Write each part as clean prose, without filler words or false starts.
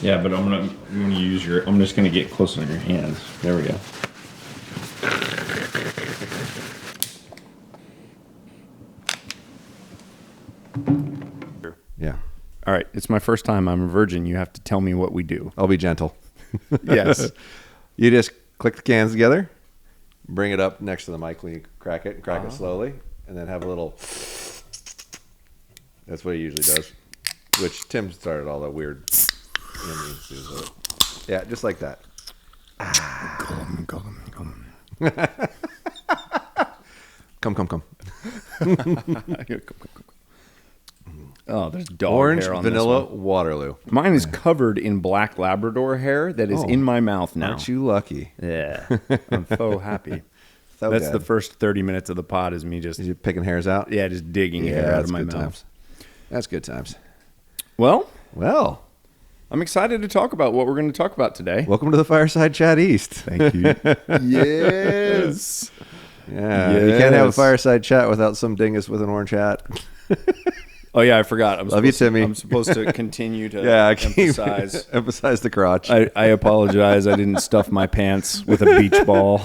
Yeah, but I'm gonna use your. I'm just gonna get close on your hands. There we go. Yeah. All right, it's my first time. I'm a virgin. You have to tell me what we do. I'll be gentle. Yes. You just click the cans together, bring it up next to the mic when you crack it, and crack it slowly, and then have a little. That's what he usually does. Which Tim started all that weird. Yeah, just like that. Come. Oh, there's dog Orange, hair on vanilla, this one. Waterloo. Mine is covered in black Labrador hair that is in my mouth now. Aren't you lucky? Yeah, I'm so happy. So That's good. the first 30 minutes of the pod is me just Is you picking hairs out? just digging hair out that's of my good mouth. times. That's good times. Well, I'm excited to talk about what we're going to talk about today. welcome to the Fireside Chat East. Thank you. Yes. Yeah, you can't have a fireside chat without some dingus with an orange hat. Oh yeah, I forgot. Love you, Timmy. I'm supposed to continue to emphasize the crotch. I apologize. I didn't stuff my pants with a beach ball.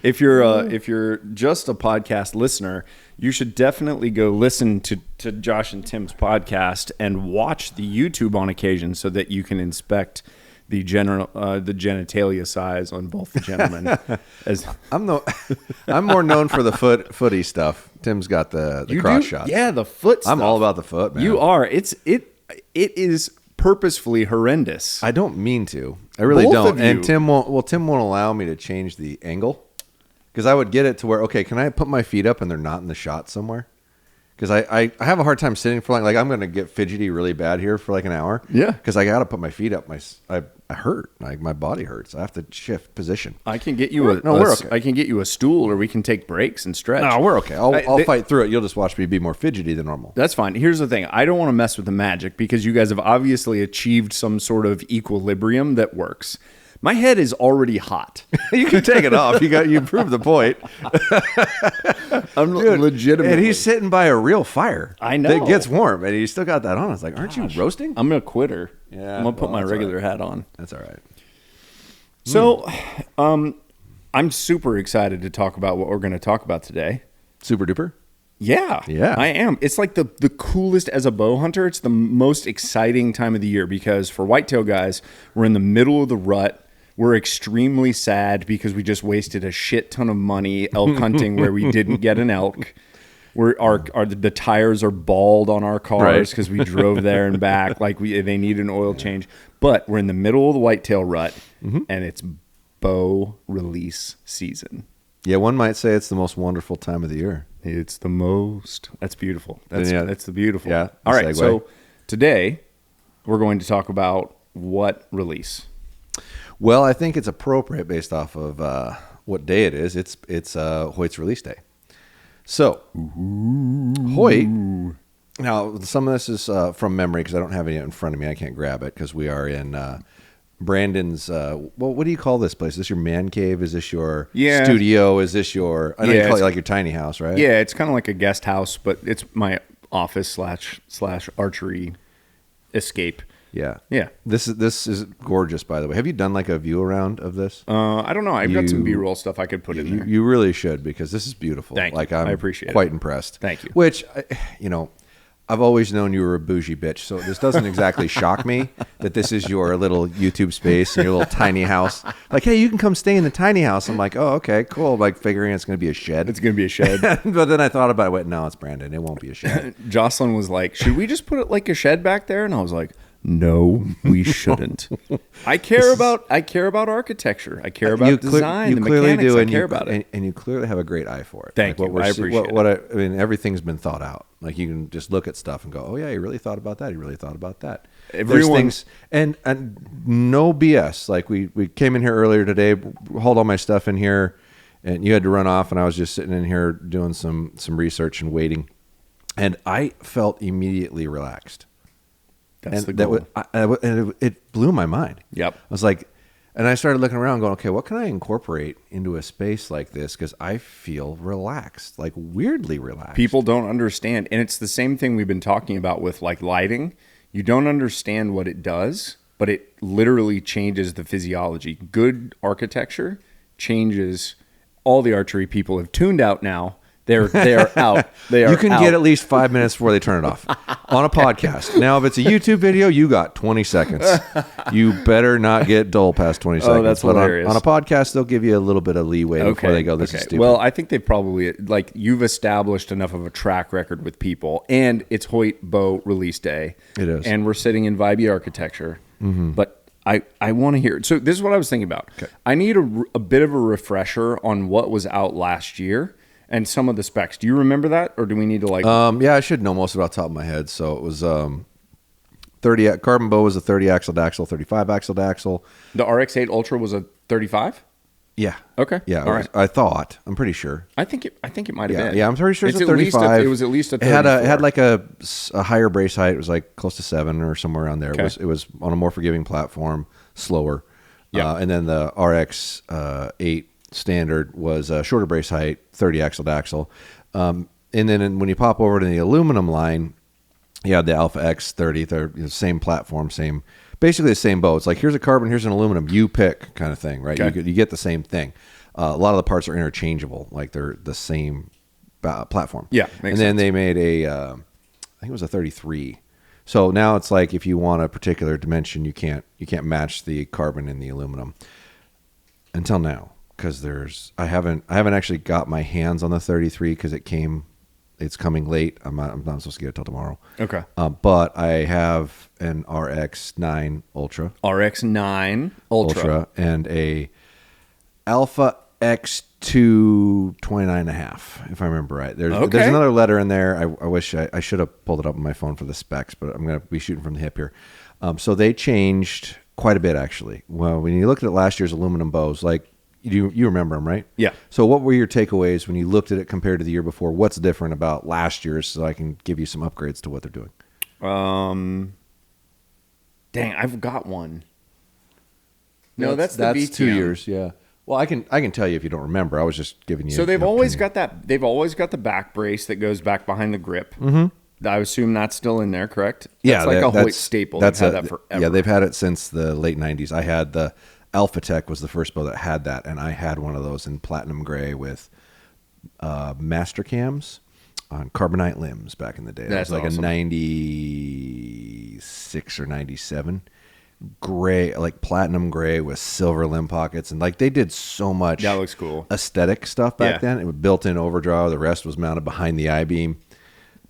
If you're just a podcast listener, you should definitely go listen to Josh and Tim's podcast and watch the YouTube on occasion so that you can inspect the genitalia size on both the gentlemen. I'm more known for the footy stuff. Tim's got the cross shots. Yeah, the foot stuff. I'm all about the foot, man. You are. It is purposefully horrendous. I don't mean to. I really Both don't. of you. And Tim won't allow me to change the angle. Because I would get it to where, okay, can I put my feet up and they're not in the shot somewhere? Because I have a hard time sitting for like I'm going to get fidgety really bad here for like an hour. Yeah. Because I got to put my feet up. I hurt. Like my body hurts. I have to shift position. I can get you we're okay. I can get you a stool, or we can take breaks and stretch. No, we're okay. I'll fight through it. You'll just watch me be more fidgety than normal. That's fine. Here's the thing. I don't want to mess with the magic because you guys have obviously achieved some sort of equilibrium that works. My head is already hot. You can take it off. You proved the point. I'm legitimately. And he's sitting by a real fire. I know. That gets warm, and he's still got that on. It's like, aren't you roasting? I'm gonna quit her. Yeah, I'm gonna put my that's regular hat on. That's all right. So, I'm super excited to talk about what we're going to talk about today. Super duper. Yeah, I am. It's like the coolest as a bow hunter. It's the most exciting time of the year because for whitetail guys, we're in the middle of the rut. We're extremely sad because we just wasted a shit ton of money elk hunting where we didn't get an elk. The tires are bald on our cars because we drove there and back. Like they need an oil change. But we're in the middle of the whitetail rut, and it's bow release season. Yeah, one might say it's the most wonderful time of the year. It's the most. That's beautiful. That's the beautiful. Yeah. All right. Segue. So today we're going to talk about what release. Well, I think it's appropriate based off of what day it is. It's Hoyt's release day. So, Hoyt. Now, some of this is from memory because I don't have it in front of me. I can't grab it because we are in Brandon's. What do you call this place? Is this your man cave? Is this your studio? Is this your? I know you call it like your tiny house, right? Yeah, it's kind of like a guest house, but it's my office slash archery escape. Yeah. This is gorgeous, by the way. Have you done like a view around of this? I don't know. I've got some B-roll stuff I could put in there. You really should because this is beautiful. Thank you. I'm I appreciate quite it. impressed. Thank you. Which, I've always known you were a bougie bitch, so this doesn't exactly shock me that this is your little YouTube space and your little tiny house. Like, hey, you can come stay in the tiny house. I'm like, oh, okay, cool. Like figuring it's going to be a shed. It's going to be a shed. But then I thought about it. Went, no, it's Brandon. It won't be a shed. Jocelyn was like, should we just put it like a shed back there? And I was like, no, we shouldn't. I care about architecture. I care about design. The mechanics. I care about it. And you clearly have a great eye for it. Thank you. I appreciate it. I mean, everything's been thought out. Like you can just look at stuff and go, oh yeah, he really thought about that. He really thought about that. There's things and no BS. Like we came in here earlier today, hauled all my stuff in here, and you had to run off, and I was just sitting in here doing some research and waiting, and I felt immediately relaxed. That's the goal. It blew my mind. Yep. I was like, and I started looking around going, okay, what can I incorporate into a space like this? Because I feel relaxed, like weirdly relaxed. People don't understand. And it's the same thing we've been talking about with like lighting. You don't understand what it does but it literally changes the physiology. Good architecture changes. All the archery people have tuned out now. They're out. You can get at least 5 minutes before they turn it off on a podcast. Now, if it's a YouTube video, you got 20 seconds. You better not get dull past 20 seconds. Oh, that's hilarious. On a podcast, they'll give you a little bit of leeway before they go, this is stupid. Well, I think they've probably, like, you've established enough of a track record with people, and it's Hoyt Bow release day. It is. And we're sitting in Vibey Architecture. Mm-hmm. But I want to hear. So this is what I was thinking about. Okay. I need a bit of a refresher on what was out last year. And some of the specs. Do you remember that, or do we need to like? Yeah, I should know most of it off the top of my head. So it was 30 carbon bow was a 30 axle daxel, 35 axle daxel. The RX-8 Ultra was a 35. Yeah. Okay. Yeah. All right. I thought. I'm pretty sure. I think it might have been. Yeah, I'm pretty sure it's a 35. It was at least a 34. It had like a higher brace height. It was like close to 7 or somewhere around there. Okay. It was on a more forgiving platform, slower. Yeah. And then the RX-8 standard was a shorter brace height, 30 axle daxel. And then when you pop over to the aluminum line, you had the Alpha X30, the same platform, basically the same bow. It's like, here's a carbon, here's an aluminum, you pick kind of thing, right? Okay. You get the same thing. A lot of the parts are interchangeable, like they're the same platform. Yeah, makes sense. Then they made I think it was a 33. So now it's like, if you want a particular dimension, you can't match the carbon and the aluminum until now. Because I haven't actually got my hands on the 33 because it's coming late. I'm not supposed to get it till tomorrow. Okay. But I have an RX-9 Ultra. RX-9 Ultra. And a Alpha X2 29.5, if I remember right. There's another letter in there. I wish I should have pulled it up on my phone for the specs, but I'm going to be shooting from the hip here. So they changed quite a bit, actually. Well, when you looked at last year's aluminum bows, like, you remember them, right? Yeah. So what were your takeaways when you looked at it compared to the year before? What's different about last year's, so I can give you some upgrades to what they're doing? Dang, I've got one. No, that's 2 years. Yeah. Well, I can tell you if you don't remember. I was just giving you. So they've always got that. They've always got the back brace that goes back behind the grip. Mm-hmm. I assume that's still in there, correct? Yeah, that's like a Hoyt staple. They've had that forever. Yeah, they've had it since the late '90s. I had the Alpha Tech was the first bow that had that, and I had one of those in platinum gray with master cams on carbonite limbs back in the day. That was like awesome. A 96 or 97 gray, like platinum gray with silver limb pockets, and like they did so much. That looks cool. Aesthetic stuff back then. It was built-in overdraw. The rest was mounted behind the I-beam.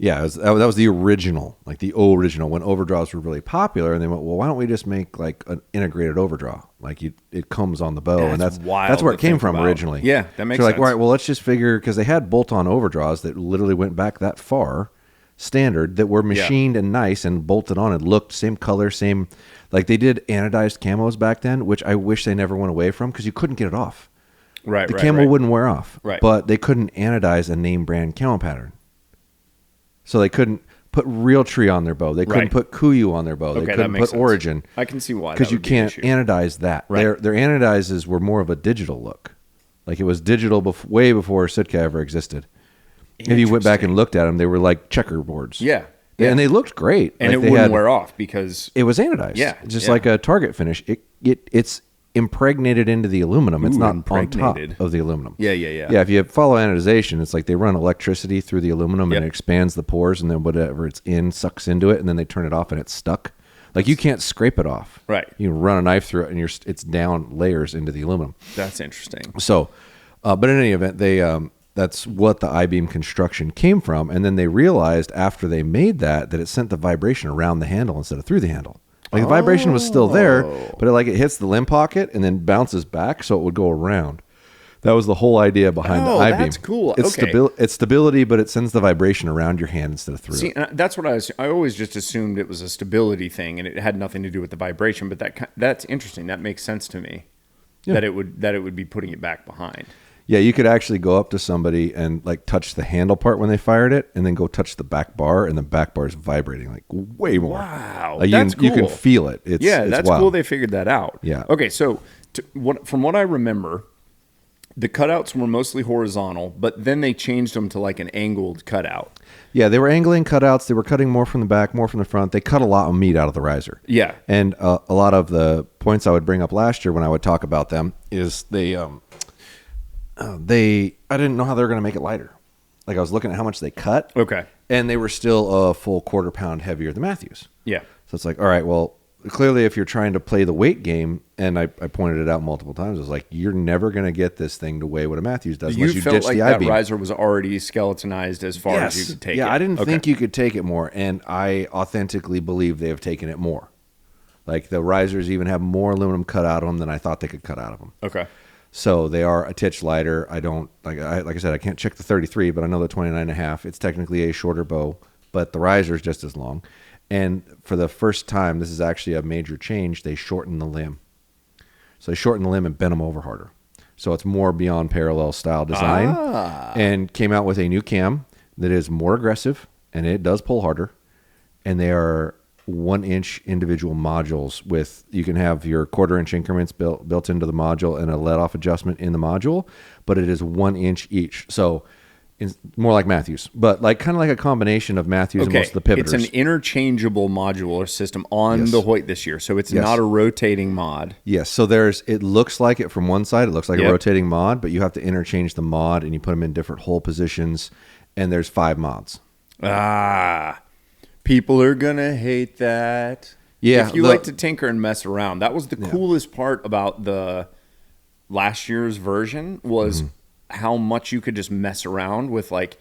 Yeah, that was the original, like the original when overdraws were really popular, and they went, well, why don't we just make like an integrated overdraw? Like it comes on the bow, and that's where it came from originally. Yeah, that makes sense. Like, all right, well, let's just figure, because they had bolt-on overdraws that literally went back that far, standard, that were machined and nice and bolted on and looked same color, same, like they did anodized camos back then, which I wish they never went away from because you couldn't get it off. Right, the camo wouldn't wear off. Right. But they couldn't anodize a name brand camo pattern. So they couldn't put Realtree on their bow. They couldn't put Kuiu on their bow. They couldn't put Origin. I can see why. Because you can't anodize that. Right. Their anodizes were more of a digital look. Like it was digital way before Sitka ever existed. If you went back and looked at them, they were like checkerboards. Yeah. And they looked great. And like it wouldn't wear off because... It was anodized. Yeah. Just like a target finish. It's impregnated into the aluminum. It's not on top of the aluminum. Yeah. Yeah, if you follow anodization, it's like they run electricity through the aluminum and it expands the pores, and then whatever it's in sucks into it, and then they turn it off and it's stuck. Like you can't scrape it off. Right. You run a knife through it and it's down layers into the aluminum. That's interesting. So, but in any event, they that's what the I-beam construction came from, and then they realized after they made that it sent the vibration around the handle instead of through the handle. Like the vibration was still there, but it hits the limb pocket and then bounces back, so it would go around. That was the whole idea behind the I-beam. That's cool. It's stability, but it sends the vibration around your hand instead of through. See, that's what I always just assumed it was a stability thing, and it had nothing to do with the vibration. But that's interesting. That makes sense to me. Yeah. That it would be putting it back behind. Yeah, you could actually go up to somebody and like touch the handle part when they fired it, and then go touch the back bar, and the back bar is vibrating like way more. Wow, like that's cool. You can feel it. It's that's wild. cool. They figured that out. Yeah. Okay, so from what I remember, The cutouts were mostly horizontal, but then they changed them to like an angled cutout. Yeah, they were angling cutouts. They were cutting more from the back, more from the front. They cut a lot of meat out of the riser. Yeah. And a lot of the points I would bring up last year when I would talk about them is I didn't know how they were going to make it lighter. Like I was looking at how much they cut. Okay. And they were still a full quarter pound heavier than Matthews. Yeah. So it's like, all right, well, clearly if you're trying to play the weight game, and I pointed it out multiple times, I was like, you're never going to get this thing to weigh what a Matthews does unless you felt ditch like the that I-beam. riser was already skeletonized as far as you could take it. Yeah, I didn't think you could take it more, and I authentically believe they have taken it more. Like the risers even have more aluminum cut out of them than I thought they could cut out of them. Okay. So they are a titch lighter. I don't like I said, I can't check the 33, but I know the 29.5. It's technically a shorter bow, but the riser is just as long. And for the first time, this is actually a major change. They shortened the limb. So they shortened the limb and bent them over harder. So it's more beyond parallel style design, and came out with a new cam that is more aggressive and it does pull harder. And they are 1-inch individual modules with, you can have your 1/4-inch increments built into the module and a let off adjustment in the module, but it is 1 inch each. So it's more like Matthews, but like kind of like a combination of Matthews and most of the pivoters. It's an interchangeable modular system on the Hoyt this year, so it's not a rotating mod. Yes, so it looks like it from one side, it looks like a rotating mod, but you have to interchange the mod and you put them in different hole positions, and there's 5 mods. People are gonna hate that. Yeah, if you like to tinker and mess around, that was the coolest part about the last year's version was how much you could just mess around with like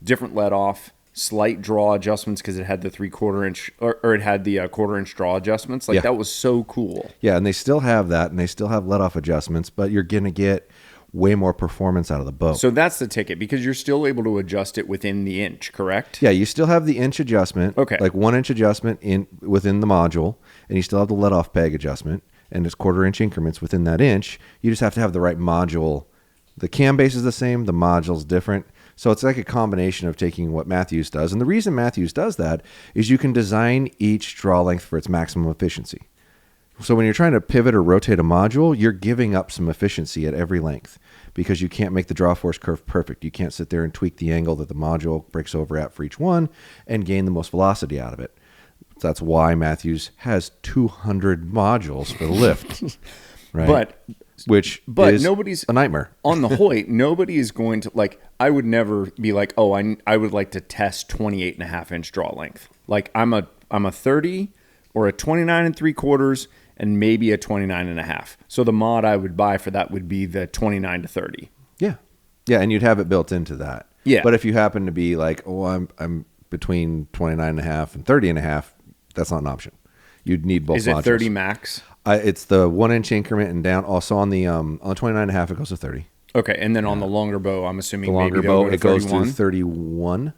different let off, slight draw adjustments because it had the 3/4 inch or it had the 1/4 inch draw adjustments. Like that was so cool. Yeah, and they still have that, and they still have let off adjustments, but you're gonna get way more performance out of the bow. So that's the ticket because you're still able to adjust it within the inch, correct? Yeah, you still have the inch adjustment. Okay. Like 1 inch adjustment within the module, and you still have the let off peg adjustment, and it's 1/4 inch increments within that inch. You just have to have the right module. The cam base is the same, the module's different. So it's like a combination of taking what Matthews does. And the reason Matthews does that is you can design each draw length for its maximum efficiency. So when you're trying to pivot or rotate a module, you're giving up some efficiency at every length because you can't make the draw force curve perfect. You can't sit there and tweak the angle that the module breaks over at for each one and gain the most velocity out of it. That's why Matthews has 200 modules for the lift, right? But is nobody's a nightmare. On the Hoyt, nobody is going to, like, I would never be like, oh, I would like to test 28.5-inch draw length. Like, I'm a 30 or a 29 3/4 and maybe a 29.5. So the mod I would buy for that would be the 29 to 30. Yeah. Yeah, and you'd have it built into that. Yeah. But if you happen to be like, oh, I'm between 29.5 and 30.5, that's not an option. You'd need both modules. Is it 30 max? It's the 1 inch increment and down. Also on the 29.5, it goes to 30. Okay, and then on the longer bow, I'm assuming the longer maybe bow, go to it goes to 31.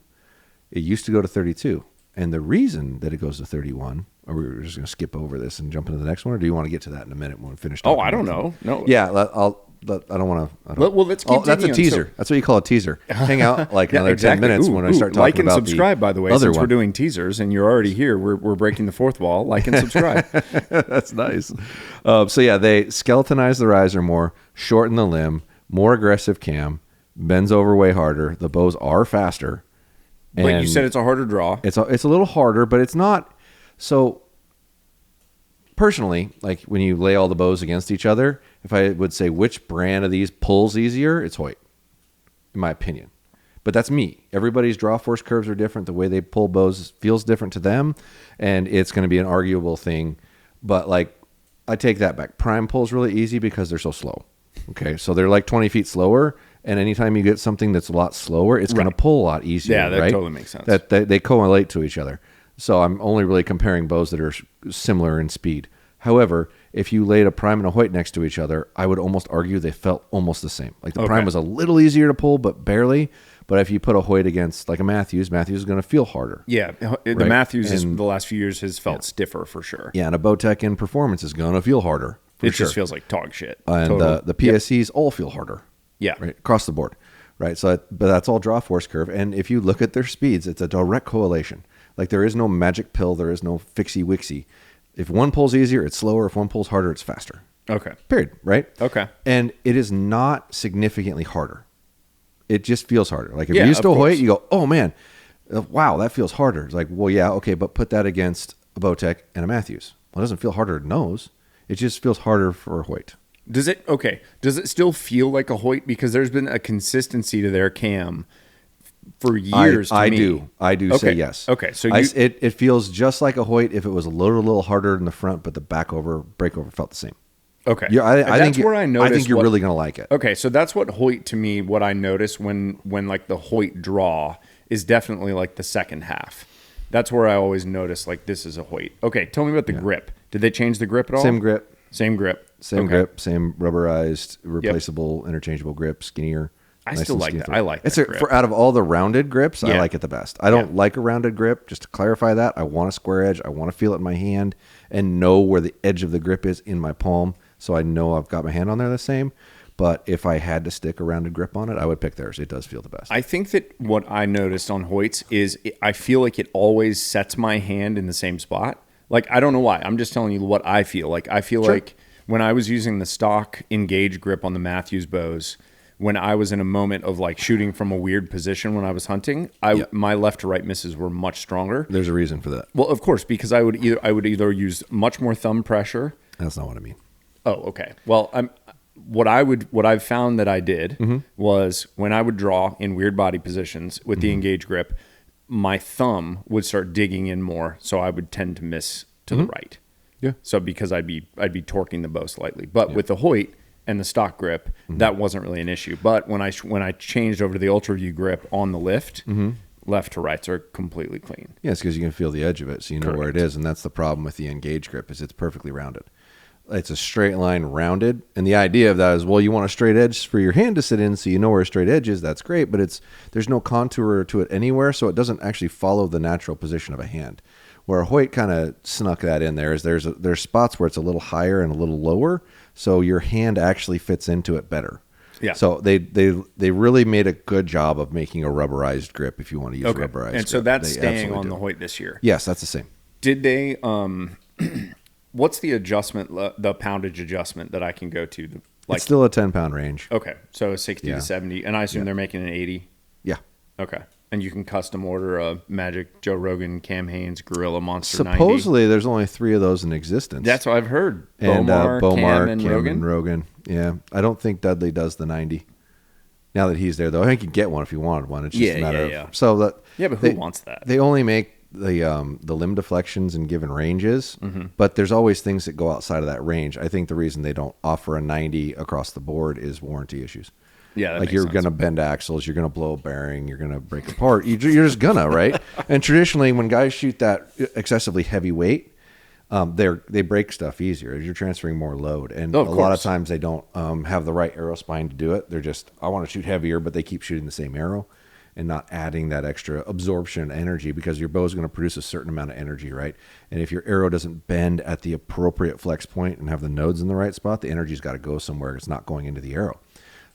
It used to go to 32. And the reason that it goes to 31, or we're just going to skip over this and jump into the next one, or do you want to get to that in a minute when we finish talking? Oh, I don't know. No. Yeah, I don't want to. Well, let's keep that's a teaser. So. That's what you call a teaser. Hang out like another 10 minutes when I start talking like and about subscribe, by the way, since one. We're doing teasers and you're already here. We're breaking the fourth wall. Like and subscribe. That's nice. So yeah, they skeletonize the riser more, shorten the limb, more aggressive cam, bends over way harder. The bows are faster. But you said it's a harder draw. It's a little harder, but it's not. So personally, like when you lay all the bows against each other, if I would say which brand of these pulls easier, it's Hoyt, in my opinion. But that's me. Everybody's draw force curves are different. The way they pull bows feels different to them, and it's going to be an arguable thing. But like, I take that back. Prime pulls really easy because they're so slow. Okay, so they're like 20 feet slower, and anytime you get something that's a lot slower, it's going to pull a lot easier. Yeah, that right? totally makes sense. That they correlate to each other. So I'm only really comparing bows that are similar in speed. However, if you laid a Prime and a Hoyt next to each other, I would almost argue they felt almost the same. Like the Prime was a little easier to pull, but barely. But if you put a Hoyt against like a Matthews is going to feel harder. Yeah, the Matthews the last few years has felt stiffer for sure. Yeah, and a Bowtech in performance is going to feel harder. It just feels like dog shit. And totally. The PSCs all feel harder. Yeah. Right, across the board. Right. So, but that's all draw force curve. And if you look at their speeds, it's a direct correlation. Like there is no magic pill. There is no fixie wixie. If one pulls easier, it's slower. If one pulls harder, it's faster. Okay. Period. Right? Okay. And it is not significantly harder. It just feels harder. Like if Yeah, you're used to a of Hoyt, course. you go, oh man, wow, that feels harder. It's like, well, yeah, okay, but put that against a Bowtech and a Matthews. Well, it doesn't feel harder in nose. It just feels harder for a Hoyt. Does it still feel like a Hoyt? Because there's been a consistency to their cam for years. I to me. do say yes. Okay, so it feels just like a Hoyt if it was loaded a little harder in the front, but the breakover felt the same. Okay, Yeah, I that's think where I noticed. I think you're really gonna like it. Okay, so that's what Hoyt to me. What I notice when like the Hoyt draw is definitely like the second half. That's where I always notice like this is a Hoyt. Okay, tell me about the grip. Did they change the grip at all? Same grip. Same grip. Same grip. Same rubberized, replaceable, interchangeable grip. Skinnier. I still like that. I like that grip. For out of all the rounded grips, I Yeah. like it the best. I don't like a rounded grip. Just to clarify that, I want a square edge. I want to feel it in my hand and know where the edge of the grip is in my palm, so I know I've got my hand on there the same. But if I had to stick a rounded grip on it, I would pick theirs. It does feel the best. I think that what I noticed on Hoyts is I feel like it always sets my hand in the same spot. Like, I don't know why. I'm just telling you what I feel. Like, I feel like when I was using the stock Engage grip on the Matthews bows, when I was in a moment of like shooting from a weird position when I was hunting, my left to right misses were much stronger. There's a reason for that. Well, of course, because I would either use much more thumb pressure. That's not what I mean. Oh, okay. Well, what I've found that I did was when I would draw in weird body positions with the Engage grip, my thumb would start digging in more, so I would tend to miss to the right. Yeah. So because I'd be torquing the bow slightly, but with the Hoyt and the stock grip, that wasn't really an issue. But when I changed over to the UltraView grip on the lift, left to rights are completely clean. Yeah, it's because you can feel the edge of it, so you know where it is, and that's the problem with the Engage grip is it's perfectly rounded. It's a straight line rounded, and the idea of that is, well, you want a straight edge for your hand to sit in, so you know where a straight edge is. That's great, but there's no contour to it anywhere, so it doesn't actually follow the natural position of a hand. Where Hoyt kind of snuck that in there is there's spots where it's a little higher and a little lower, so your hand actually fits into it better. Yeah. So they really made a good job of making a rubberized grip if you want to use a rubberized grip. And so that's staying on the Hoyt this year. Yes, that's the same. Did they what's the adjustment, the poundage adjustment that I can go to? It's still a 10-pound range. Okay, so 60 to 70, and I assume they're making an 80. Yeah. Okay, and you can custom order a Magic Joe Rogan, Cam Haynes, Gorilla Monster 90. Supposedly, there's only 3 of those in existence. That's what I've heard. And Bomar, Cam, and Rogan. Yeah, I don't think Dudley does the 90. Now that he's there, though, I think you could get one if you wanted one. It's just a matter of so that. Yeah, but who wants that? They only make the limb deflections in given ranges, but there's always things that go outside of that range. I think the reason they don't offer a 90 across the board is warranty issues. Yeah, like you're going to bend axles, you're going to blow a bearing, you're going to break apart. You're just gonna, right? And traditionally, when guys shoot that excessively heavy weight, they break stuff easier as you're transferring more load. And a lot of times they don't have the right arrow spine to do it. They're just, I want to shoot heavier, but they keep shooting the same arrow and not adding that extra absorption energy because your bow is going to produce a certain amount of energy, right? And if your arrow doesn't bend at the appropriate flex point and have the nodes in the right spot, the energy's got to go somewhere. It's not going into the arrow.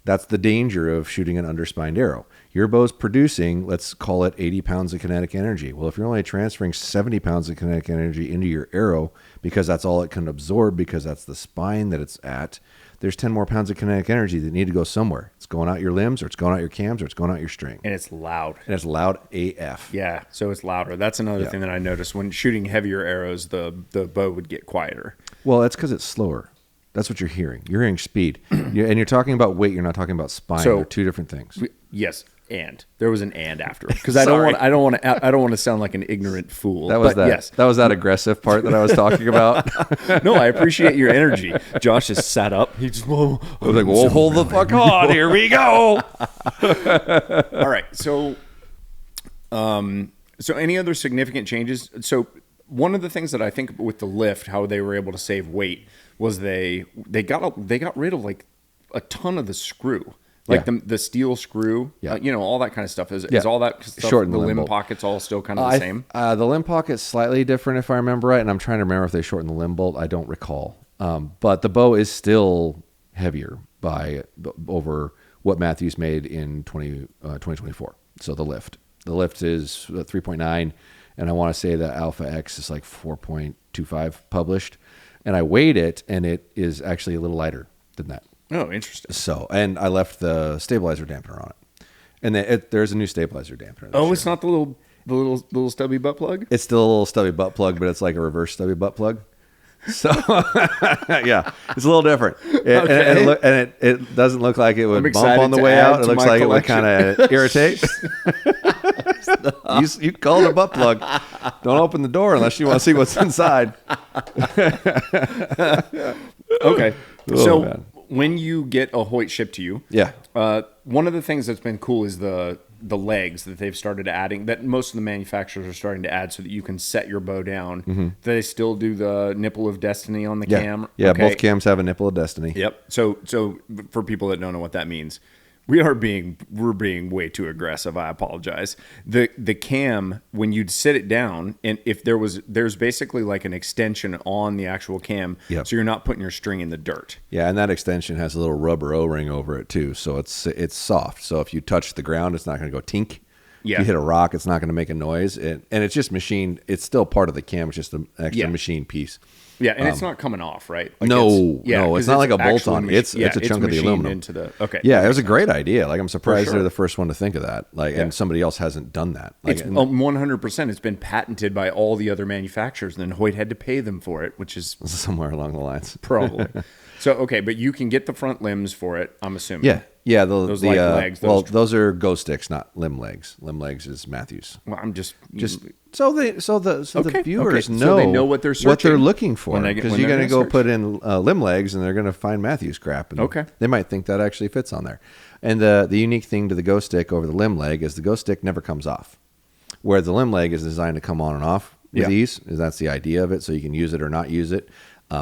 That's the danger of shooting an underspined arrow. Your bow's producing, let's call it 80 pounds of kinetic energy. Well, if you're only transferring 70 pounds of kinetic energy into your arrow because that's all it can absorb because that's the spine that it's at, there's 10 more pounds of kinetic energy that need to go somewhere. It's going out your limbs or it's going out your cams or it's going out your string. And it's loud. And it's loud AF. Yeah, so it's louder. That's another thing that I noticed. When shooting heavier arrows, the bow would get quieter. Well, that's because it's slower. That's what you're hearing. You're hearing speed. And you're talking about weight. You're not talking about spine. So, they're two different things. Yes, and there was an and after it because I don't want to sound like an ignorant fool. That was That was that aggressive part that I was talking about. No, I appreciate your energy. Josh just sat up. He just I was like, "Well, hold the fuck on. Here we go." All right. So any other significant changes? So one of the things that I think with the lift, how they were able to save weight was they got rid of like a ton of the screw. Like the steel screw, all that kind of stuff. Is all that stuff, shorten the limb bolt. pockets all still kind of the same? The limb pocket's slightly different if I remember right, and I'm trying to remember if they shortened the limb bolt. I don't recall. But the bow is still heavier over what Matthews made in 2024. So the lift is 3.9, and I want to say the Alpha X is like 4.25 published. and I weighed it, and it is actually a little lighter than that. Oh, interesting. So, and I left the stabilizer dampener on it, and there's a new stabilizer dampener. Oh, it's not the little stubby butt plug? It's still a little stubby butt plug, but it's like a reverse stubby butt plug. So, yeah, it's a little different. It doesn't look like it would bump on the way out. It looks like it would kind of irritate. You call it a butt plug. Don't open the door unless you want to see what's inside. Okay. So when you get a Hoyt shipped to you, one of the things that's been cool is the legs that they've started adding, that most of the manufacturers are starting to add so that you can set your bow down. Mm-hmm. They still do the nipple of destiny on the cam. Yeah, okay. Both cams have a nipple of destiny. Yep. So for people that don't know what that means, we're being way too aggressive. I apologize. The cam, when you'd sit it down, and if there's basically like an extension on the actual cam, so you're not putting your string in the dirt. Yeah, and that extension has a little rubber O-ring over it too, so it's soft. So if you touch the ground, it's not going to go tink. Yeah. If you hit a rock, it's not going to make a noise, and it's just machined. It's still part of the cam. It's just an extra machine piece. Yeah, and it's not coming off, right? Like it's not like a bolt on. It's a chunk of the aluminum. It was a great idea. Like, I'm surprised they're the first one to think of that. Like, and somebody else hasn't done that. Like, it's 100%. It's been patented by all the other manufacturers, and then Hoyt had to pay them for it, which is somewhere along the lines, probably. So but you can get the front limbs for it, I'm assuming. Yeah, those legs. Those are Go Sticks, not Limb Legs. Limb Legs is Matthews. Well, I'm just so the viewers know, so they know what they're looking for, because you're going to go put in Limb Legs and they're going to find Matthews crap, and they might think that actually fits on there. And the unique thing to the Go Stick over the Limb Leg is the Go Stick never comes off, where the Limb Leg is designed to come on and off with ease. That's the idea of it, so you can use it or not use it.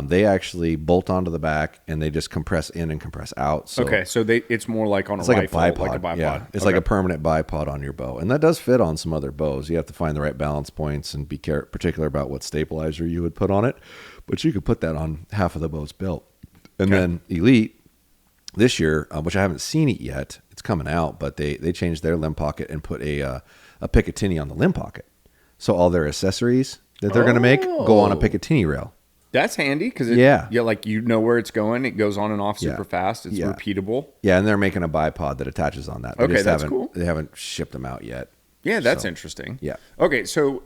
They actually bolt onto the back and they just compress in and compress out. So it's more like on a rifle, like a bipod. Yeah, it's like a permanent bipod on your bow, and that does fit on some other bows. You have to find the right balance points and be particular about what stabilizer you would put on it. But you could put that on half of the bow's belt. And then Elite this year, which I haven't seen it yet, it's coming out, but they changed their limb pocket and put a Picatinny on the limb pocket. So all their accessories that they're going to make go on a Picatinny rail. That's handy because like you know where it's going. It goes on and off super fast. It's repeatable. Yeah, and they're making a bipod that attaches on that. That's cool. They haven't shipped them out yet. Yeah, that's interesting. Yeah. Okay, so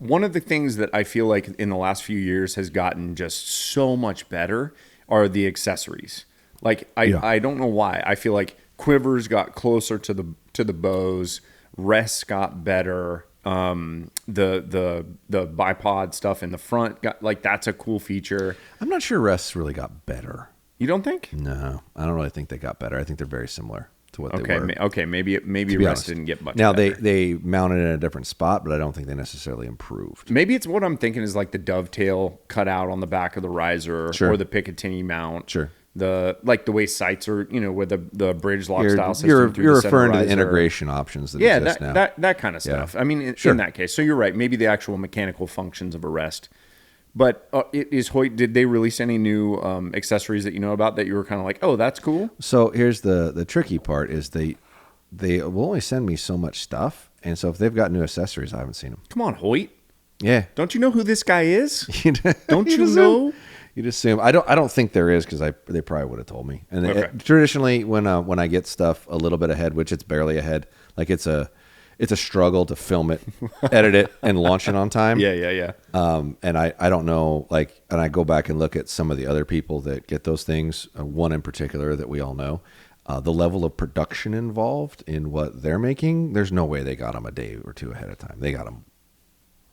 one of the things that I feel like in the last few years has gotten just so much better are the accessories. Like I don't know why. I feel like quivers got closer to the bows. Rests got better. The bipod stuff in the front got, like, that's a cool feature. I'm not sure rests really got better. You don't think? No, I don't really think they got better. I think they're very similar to what they were. Okay, maybe rest didn't get much now better. They mounted in a different spot, but I don't think they necessarily improved. Maybe it's what I'm thinking is like the dovetail cut out on the back of the riser, or the Picatinny mount. Sure. The way sights are, with the bridge lock style system. You're referring to the integration options that exist now. that kind of stuff. I mean, in that case, so you're right. Maybe the actual mechanical functions of a rest. But is Hoyt? Did they release any new accessories that you know about that you were kind of like, oh, that's cool? So here's the tricky part: is they will only send me so much stuff, and so if they've got new accessories, I haven't seen them. Come on, Hoyt. Yeah. Don't you know who this guy is? Don't you know? You'd assume. I don't think there is, because they probably would have told me. And traditionally, when I get stuff a little bit ahead, which it's barely ahead, like it's a struggle to film it, edit it, and launch it on time. Yeah. And I don't know, like, and I go back and look at some of the other people that get those things. One in particular that we all know, the level of production involved in what they're making. There's no way they got them a day or two ahead of time. They got them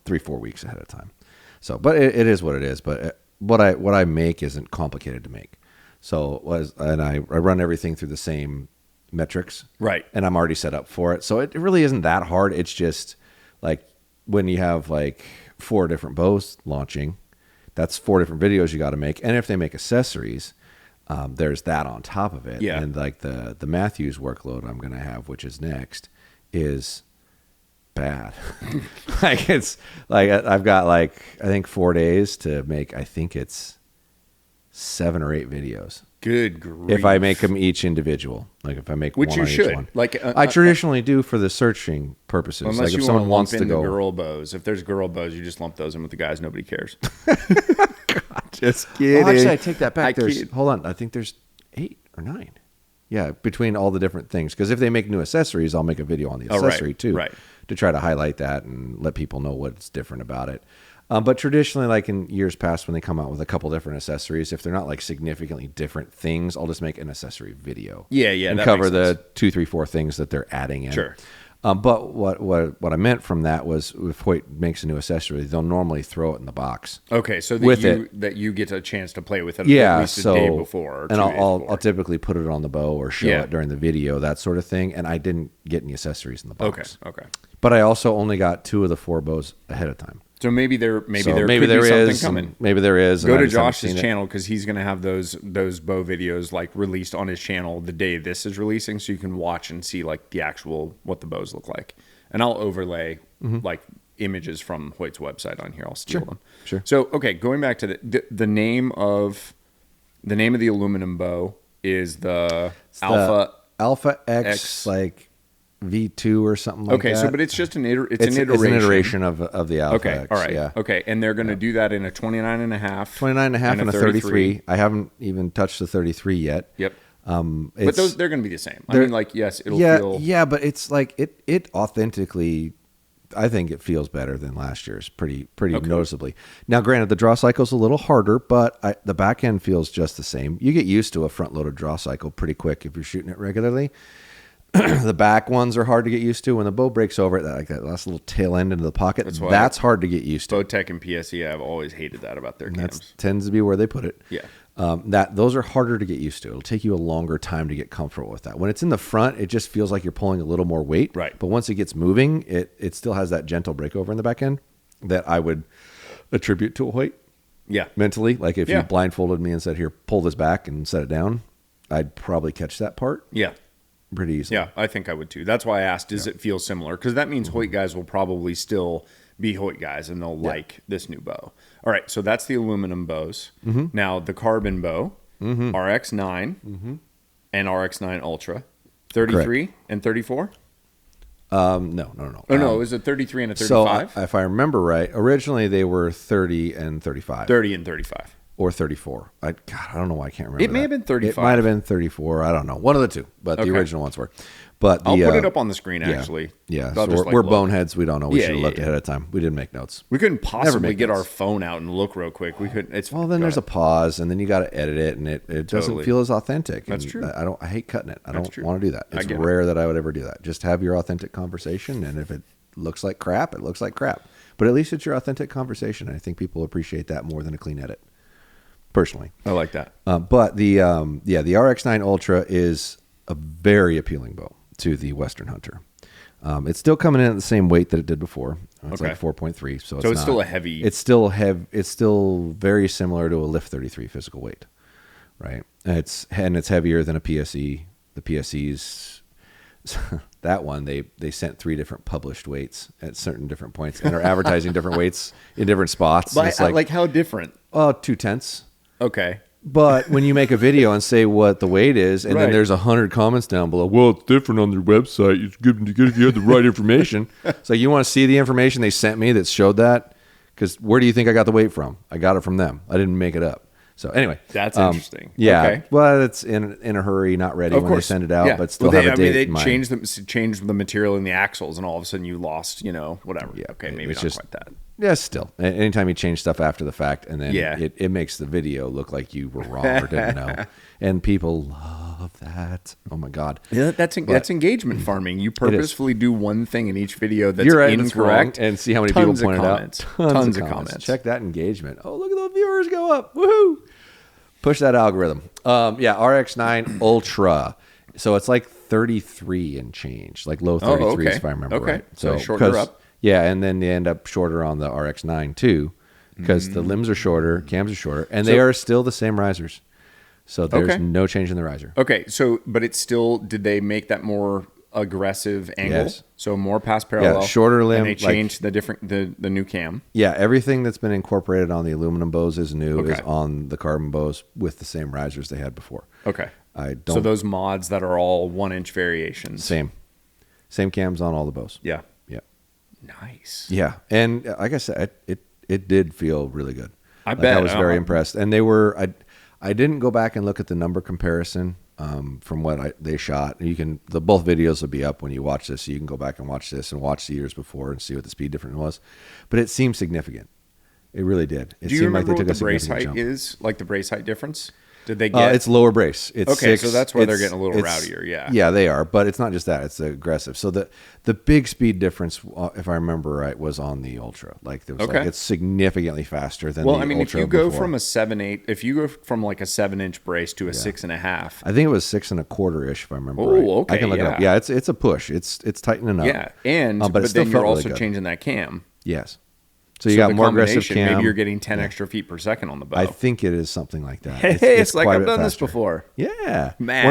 3-4 weeks ahead of time. So, but it is what it is. But what I make isn't complicated to make. So I run everything through the same metrics, right? And I'm already set up for it. So it really isn't that hard. It's just like when you have like 4 different bows launching, that's 4 different videos you got to make. And if they make accessories, there's that on top of it. Yeah. And like the Matthews workload I'm going to have, which is next, is bad. Like, it's like I've got like, I think 4 days to make, I think it's 7 or 8 videos. Good grief. If I make them each individual, like if I make which one you on should each one. like I traditionally do for the searching purposes. Unless like if someone wants to go girl bows. If there's girl bows, you just lump those in with the guys. Nobody cares. God. Just kidding. Oh, actually, I take that back. I kid. Hold on. I think there's 8 or 9. Yeah, between all the different things. Because if they make new accessories, I'll make a video on the accessory too. Right. To try to highlight that and let people know what's different about it. But traditionally, like in years past when they come out with a couple different accessories, if they're not like significantly different things, I'll just make an accessory video. Yeah. And that cover makes sense. the 2, 3, 4 things that they're adding in. Sure. But what I meant from that was if Hoyt makes a new accessory, they'll normally throw it in the box. Okay, so that you get a chance to play with it Yeah, at least a day before. Or and 2 days I'll before. I'll typically put it on the bow or show it during the video, that sort of thing. And I didn't get any accessories in the box. Okay. But I also only got 2 of the 4 bows ahead of time. So maybe there could be is something coming. Maybe there is. Go to Josh's channel because he's going to have those bow videos like released on his channel the day this is releasing, so you can watch and see like the actual what the bows look like. And I'll overlay like images from Hoyt's website on here. I'll steal them. Sure. So okay, going back to the name of the aluminum bow is the Alpha X like V2 or something like that. Okay, so but it's just an iteration. It's an iteration of the Alpha X. All right. Yeah. Okay, and they're going to do that in a 29.5, 29.5 and a 33. I haven't even touched the 33 yet. Yep. But they're going to be the same. I mean, like, yes, it'll feel... Yeah, but it's like, it authentically, I think it feels better than last year's pretty noticeably. Now, granted, the draw cycle's a little harder, but the back end feels just the same. You get used to a front-loaded draw cycle pretty quick if you're shooting it regularly. The back ones are hard to get used to. When the bow breaks over, that last little tail end into the pocket, that's hard to get used to. Bowtech and PSE, I've always hated that about their cams. That tends to be where they put it. Yeah. Those are harder to get used to. It'll take you a longer time to get comfortable with that. When it's in the front, it just feels like you're pulling a little more weight. Right. But once it gets moving, it still has that gentle breakover in the back end that I would attribute to a Hoyt. Yeah. Mentally, like if you blindfolded me and said, "Here, pull this back and set it down," I'd probably catch that part. Yeah. Pretty easily. Yeah, I think I would too. That's why I asked, does it feel similar? Because that means Hoyt guys will probably still be Hoyt guys and they'll like this new bow. All right, so that's the aluminum bows. Now the carbon bow, RX9 and RX9 Ultra, 33 and 34? No. Oh, no, it was a 33 and a 35? So if I remember right, originally they were 30 and 35. 30 and 35. Or 34. I don't know why I can't remember. It may have been 35. It might have been 34. I don't know. One of the two, but the original ones were. But I'll put it up on the screen, actually. Yeah. So we're boneheads. We don't know. We should have looked ahead of time. We didn't make notes. We couldn't possibly get our phone out and look real quick. We couldn't. Then there's a pause, and then you got to edit it, and it doesn't feel as authentic. That's true. I hate cutting it. I don't want to do that. It's rare that I would ever do that. Just have your authentic conversation, and if it looks like crap, it looks like crap. But at least it's your authentic conversation. And I think people appreciate that more than a clean edit. Personally, I like that. But the RX9 Ultra is a very appealing bow to the Western hunter. It's still coming in at the same weight that it did before. It's like 4.3, so it's still a heavy. It's still heavy. It's still very similar to a Lift 33 physical weight, right? And it's heavier than a PSE. The PSEs, that one they sent 3 different published weights at certain different points and are advertising different weights in different spots. But it's like how different? 2/10. Okay. But when you make a video and say what the weight is, and then there's 100 comments down below, well, it's different on their website. It's good if you have the right information. So you want to see the information they sent me that showed that? Because where do you think I got the weight from? I got it from them. I didn't make it up. So anyway, that's interesting. Yeah. Okay. Well, it's in a hurry, not ready when they send it out, but still have a date in mind. They changed the material in the axles, and all of a sudden you lost, whatever. Yeah. Okay, maybe not quite that. Yeah, still. Anytime you change stuff after the fact, and then it makes the video look like you were wrong or didn't know. And people love that. Oh, my God. Yeah, that's engagement farming. You purposefully do one thing in each video that's incorrect. And see how many people point it out. Tons of comments. Check that engagement. Oh, look at those viewers go up. Woohoo! Push that algorithm. RX9 Ultra. So it's like 33 and change, like low 33s if I remember right. So shorter up. Yeah, and then they end up shorter on the RX9 too, because the limbs are shorter, cams are shorter, and they are still the same risers. So there's no change in the riser. Okay, so but it's still, did they make that more aggressive angle? Yes. So more pass parallel. Yeah, shorter limb. And they changed the new cam. Yeah, everything that's been incorporated on the aluminum bows is new, is on the carbon bows with the same risers they had before. Okay. So those mods that are all 1-inch variations. Same cams on all the bows. Yeah. Yeah. Nice. Yeah, and like I said, it did feel really good. I bet. I was very impressed. And they were, I didn't go back and look at the number comparison from what they shot. Both videos will be up when you watch this. So you can go back and watch this and watch the years before and see what the speed difference was. But it seemed significant. It really did. It seemed like they took a significant jump. Do you remember what the brace height is? Like the brace height difference? Did they get? It's lower brace. It's okay, 6, so that's why they're getting a little rowdier. Yeah, yeah, they are. But it's not just that; it's aggressive. So the big speed difference, if I remember right, was on the Ultra. Like there was it's significantly faster than. Well, the Ultra if you go from a 7/8, if you go from like a 7-inch brace to a 6.5, I think it was 6 1/4 ish, if I remember. Oh, right. Okay, I can look it up. Yeah, it's a push. It's tightening up. Yeah, and but then you're also changing that cam. Yes. So you got more aggressive cam. Maybe you're getting 10 extra feet per second on the bow. I think it is something like that. Hey, it's like I've done this before. Yeah. Math.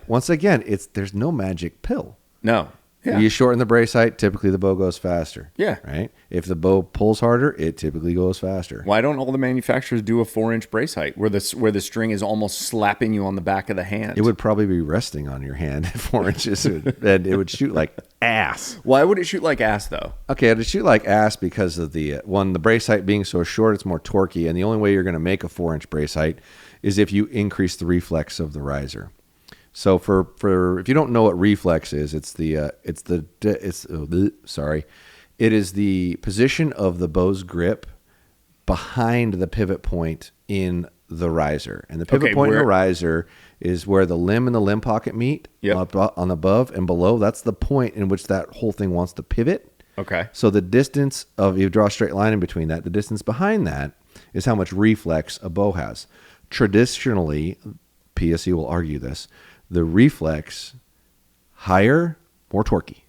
Once again, there's no magic pill. No. Yeah. You shorten the brace height, typically the bow goes faster. Yeah. Right? If the bow pulls harder, it typically goes faster. Why don't all the manufacturers do a 4-inch brace height where the string is almost slapping you on the back of the hand? It would probably be resting on your hand at 4 inches, and it would shoot like ass. Why would it shoot like ass, though? Okay, it would shoot like ass because of the brace height being so short, it's more torquey, and the only way you're going to make a 4-inch brace height is if you increase the reflex of the riser. So for if you don't know what reflex is, it is the position of the bow's grip behind the pivot point in the riser. And the pivot point in the riser is where the limb and the limb pocket meet up on above and below. That's the point in which that whole thing wants to pivot. Okay. So the distance you draw a straight line in between that, the distance behind that is how much reflex a bow has. Traditionally, PSE will argue this, the reflex higher, more torquey.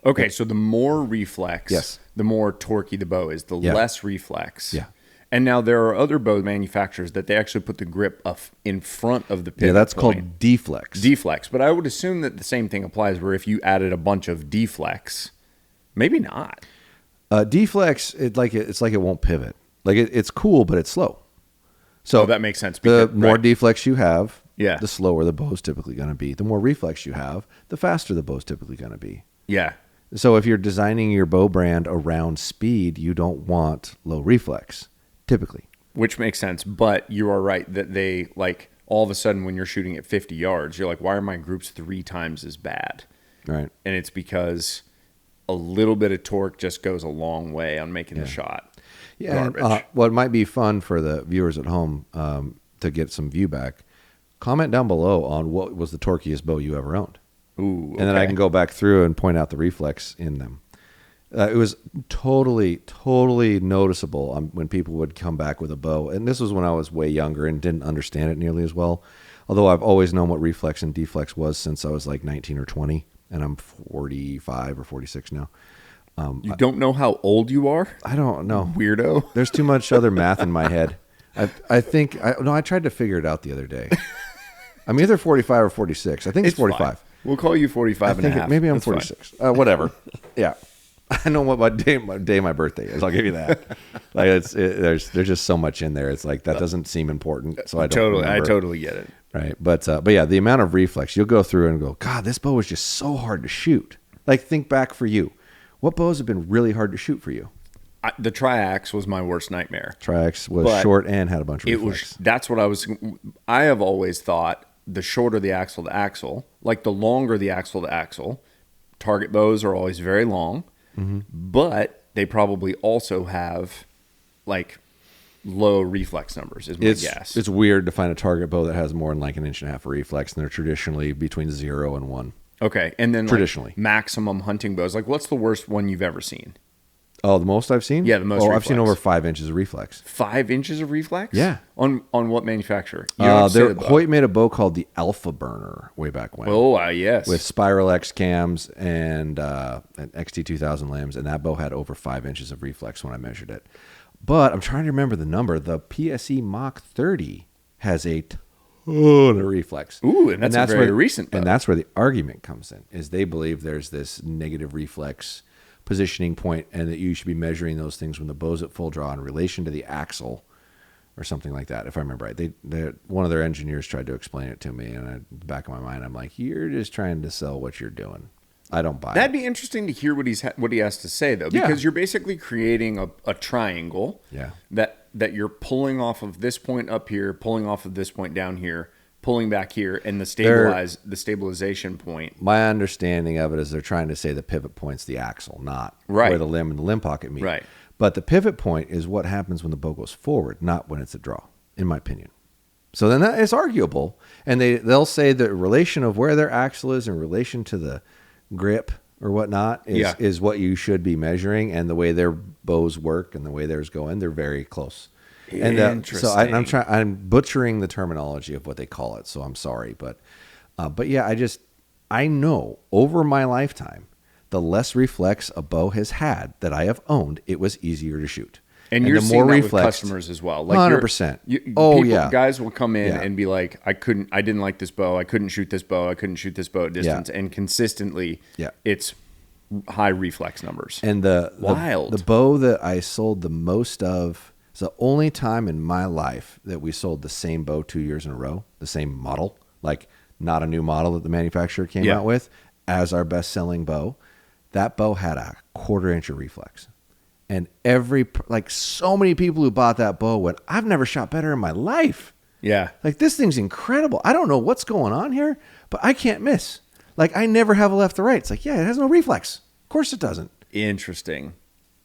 Okay, so the more reflex, yes, the more torquey the bow is, the less reflex. Yeah. And now there are other bow manufacturers that they actually put the grip up in front of the pivot. Yeah, that's called deflex. Deflex. But I would assume that the same thing applies where if you added a bunch of deflex, maybe not. Deflex, it's like it won't pivot. Like it's cool, but it's slow. So that makes sense. The more deflex you have, yeah, the slower the bow's typically going to be. The more reflex you have, the faster the bow's typically going to be. Yeah. So if you're designing your bow brand around speed, you don't want low reflex, typically. Which makes sense, but you are right that they, like, all of a sudden when you're shooting at 50 yards, you're like, why are my groups 3 times as bad? Right. And it's because a little bit of torque just goes a long way on making the shot. Yeah. What might be fun for the viewers at home to get some view back, comment down below on what was the torqueyest bow you ever owned. Ooh, okay. And then I can go back through and point out the reflex in them. It was totally noticeable when people would come back with a bow. And this was when I was way younger and didn't understand it nearly as well. Although I've always known what reflex and deflex was since I was like 19 or 20. And I'm 45 or 46 now. You don't know how old you are? I don't know. Weirdo. There's too much other math in my head. I tried to figure it out the other day. I'm either 45 or 46. I think it's 45. Fine. We'll call you 45 and a half. Maybe I'm 46. Whatever. Yeah. I know what my day my birthday is. I'll give you that. Like there's just so much in there. It's like that doesn't seem important. So I totally get it. Right. But yeah, the amount of reflex, you'll go through and go, God, this bow is just so hard to shoot. Like think back for you. What bows have been really hard to shoot for you? The Triax was my worst nightmare. Triax was short and had a bunch of reflex. I have always thought the shorter the axle to axle, like the longer the axle to axle, target bows are always very long, but they probably also have like low reflex numbers is my guess. It's weird to find a target bow that has more than like 1.5 inches of reflex, and they're traditionally between 0 and 1. Okay, and then traditionally like maximum hunting bows. Like what's the worst one you've ever seen? Oh, the most I've seen? Yeah, the most. I've seen over 5 inches of reflex. 5 inches of reflex? Yeah. On what manufacturer? Hoyt made a bow called the Alpha Burner way back when. Oh, yes. With Spiral X cams and an XT2000 limbs, and that bow had over 5 inches of reflex when I measured it. But I'm trying to remember the number. The PSE Mach 30 has a ton of reflex. Ooh, and that's a very recent bow. And that's where the argument comes in, is they believe there's this negative reflex positioning point, and that you should be measuring those things when the bow's at full draw in relation to the axle or something like that, if I remember right. One of their engineers tried to explain it to me, and in the back of my mind, I'm like, you're just trying to sell what you're doing. I don't buy That'd be interesting to hear what he has to say, though, because you're basically creating a triangle Yeah. that that you're pulling off of this point up here, pulling off of this point down here, pulling back here, and the stabilization point. My understanding of it is they're trying to say the pivot point's the axle, not Right. where the limb and the limb pocket meet. Right. But the pivot point is what happens when the bow goes forward, not when it's a draw, in my opinion. So then that is arguable, and they'll say the relation of where their axle is in relation to the grip or whatnot is what you should be measuring, and the way their bows work and the way theirs go in, they're very close. Interesting. So I'm butchering the terminology of what they call it, so I'm sorry, but yeah, I know over my lifetime, the less reflex a bow has had that I have owned, it was easier to shoot. And you're seeing that with customers as well. Like 100%. Guys will come in and be like, I didn't like this bow. I couldn't shoot this bow. I couldn't shoot this bow at distance. And consistently, it's high reflex numbers. And the bow that I sold the most of, it's the only time in my life that we sold the same bow 2 years in a row, the same model, like not a new model that the manufacturer came out with, as our best-selling bow. That bow had a 1/4 inch of reflex. And so many people who bought that bow went, I've never shot better in my life. Yeah. Like, this thing's incredible. I don't know what's going on here, but I can't miss. Like, I never have a left or right. It's like, yeah, it has no reflex. Of course it doesn't. Interesting.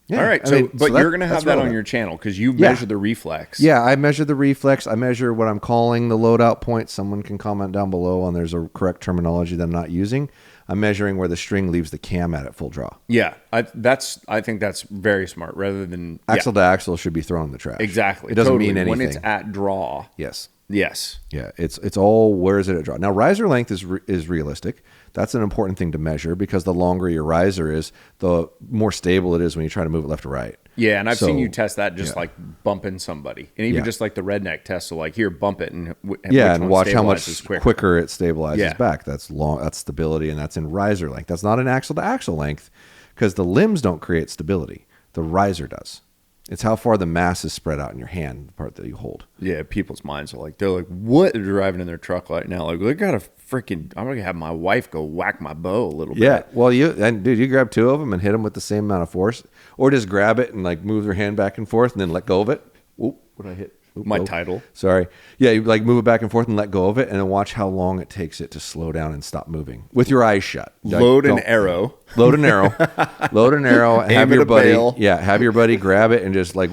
Yeah. All right. But you're going to have that on your channel because you measure the reflex. Yeah, I measure the reflex. I measure what I'm calling the loadout point. Someone can comment down below on there's a correct terminology that I'm not using. I'm measuring where the string leaves the cam at full draw. Yeah, I think that's very smart. Rather than axle to axle should be thrown in the trash. Exactly. It doesn't mean anything when it's at draw. Yes. Yeah. It's all where is it at draw. Now riser length is realistic. That's an important thing to measure because the longer your riser is, the more stable it is when you try to move it left or right. Yeah, and I've seen you test that just like bumping somebody, and even just like the redneck test. So like here, bump it and watch how much quicker it stabilizes back. That's stability, and that's in riser length. That's not an axle to axle length because the limbs don't create stability. The riser does. It's how far the mass is spread out in your hand, the part that you hold. Yeah, people's minds are like, they're like, what? They're driving in their truck right now. Like, they got a freaking, I'm going to have my wife go whack my bow a little bit. Yeah, well, you grab two of them and hit them with the same amount of force. Or just grab it and like move their hand back and forth and then let go of it. Oop, what did I hit? My title. Sorry. Yeah, you like move it back and forth and let go of it, and then watch how long it takes it to slow down and stop moving with your eyes shut. Load an arrow. Load an arrow. Have your buddy. Bail. Yeah, have your buddy grab it and just like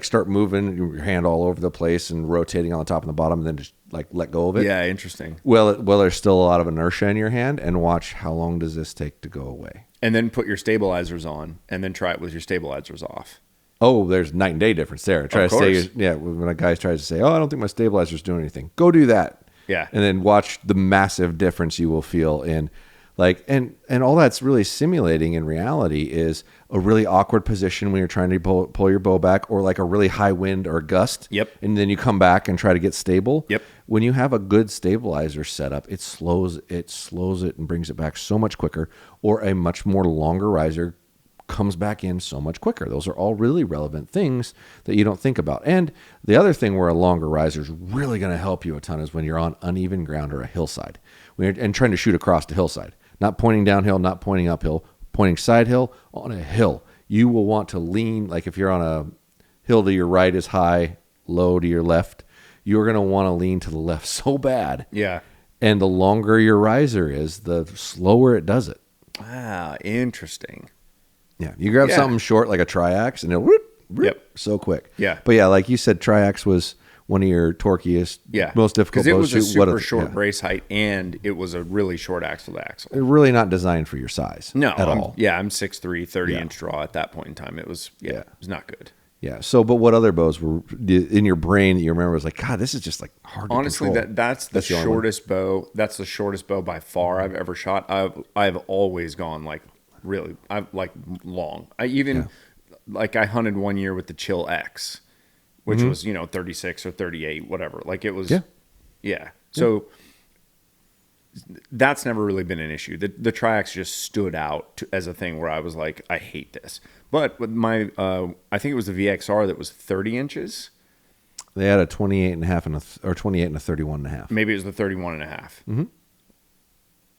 start moving your hand all over the place and rotating on the top and the bottom, and then just like let go of it. Yeah, interesting. Well, there's still a lot of inertia in your hand, and watch how long does this take to go away. And then put your stabilizers on, and then try it with your stabilizers off. Oh, there's night and day difference there. Try to say, when a guy tries to say, "Oh, I don't think my stabilizer's doing anything," go do that. Yeah, and then watch the massive difference you will feel in, and all that's really simulating in reality is a really awkward position when you're trying to pull your bow back, or like a really high wind or gust. Yep. And then you come back and try to get stable. Yep. When you have a good stabilizer setup, it slows it and brings it back so much quicker, or a much more longer riser comes back in so much quicker. Those are all really relevant things that you don't think about. And the other thing where a longer riser is really going to help you a ton is when you're on uneven ground or a hillside, and trying to shoot across the hillside, not pointing downhill, not pointing uphill, pointing side hill on a hill. You will want to lean, like if you're on a hill to your right is high, low to your left, you're going to want to lean to the left so bad. Yeah. And the longer your riser is, the slower it does it. Ah, interesting. Yeah, you grab something short like a triax, and it'll so quick. Yeah, but yeah, like you said, triax was one of your torquiest, most difficult bows because it was a super short brace height, and it was a really short axle to axle. It's really not designed for your size. At all. Yeah, I'm 6'3", 30-inch draw at that point in time. It was it was not good. Yeah. So, but what other bows were in your brain that you remember was like, God, this is just like hard to control? Honestly, that's the shortest bow. That's the shortest bow by far I've ever shot. I've always gone like. Really, I like long. I even I hunted one year with the Chill X, which was 36 or 38, whatever. Like it was, So that's never really been an issue. The Triax just stood out as a thing where I was like, I hate this. But with my, I think it was the VXR that was 30 inches. They had a 28 and a half or 28 and a 31 and a half. Maybe it was the 31 and a half.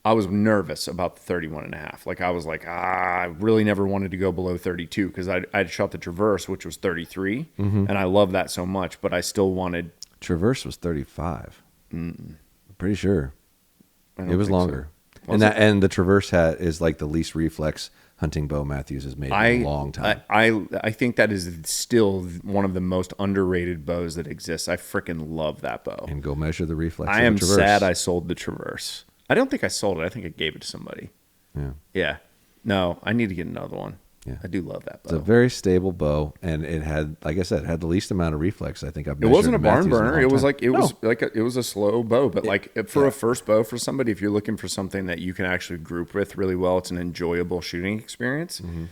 I was nervous about the 31 and a half. Like I was like, I really never wanted to go below 32 because I'd shot the Traverse, which was 33, and I love that so much, but I still wanted. Traverse was 35. I'm pretty sure it was longer. So. And the Traverse is like the least reflex hunting bow Matthews has made in a long time. I think that is still one of the most underrated bows that exists. I freaking love that bow. And go measure the reflex. I am sad I sold the Traverse. I don't think I sold it. I think I gave it to somebody. Yeah. Yeah. No, I need to get another one. Yeah. I do love that bow. It's a very stable bow, and it had, like I said, had the least amount of reflex I think I've measured. It wasn't a barn Matthews burner. It was a slow bow, but a first bow for somebody, if you're looking for something that you can actually group with really well, it's an enjoyable shooting experience. Mm-hmm.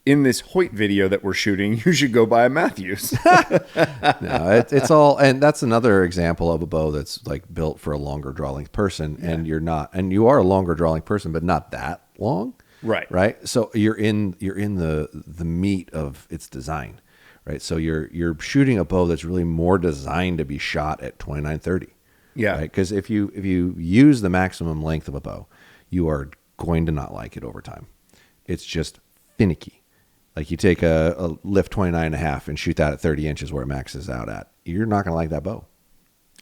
In this Hoyt video that we're shooting, you should go buy a Matthews. No, it's all, and that's another example of a bow that's like built for a longer draw length person, and you're not, and you are a longer draw length person, but not that long. Right. So you're in the meat of its design, right? So you're shooting a bow that's really more designed to be shot at 29-30. Yeah. Right. Because if you use the maximum length of a bow, you are going to not like it over time. It's just finicky. Like you take a lift 29 and a half and shoot that at 30 inches where it maxes out at. You're not going to like that bow.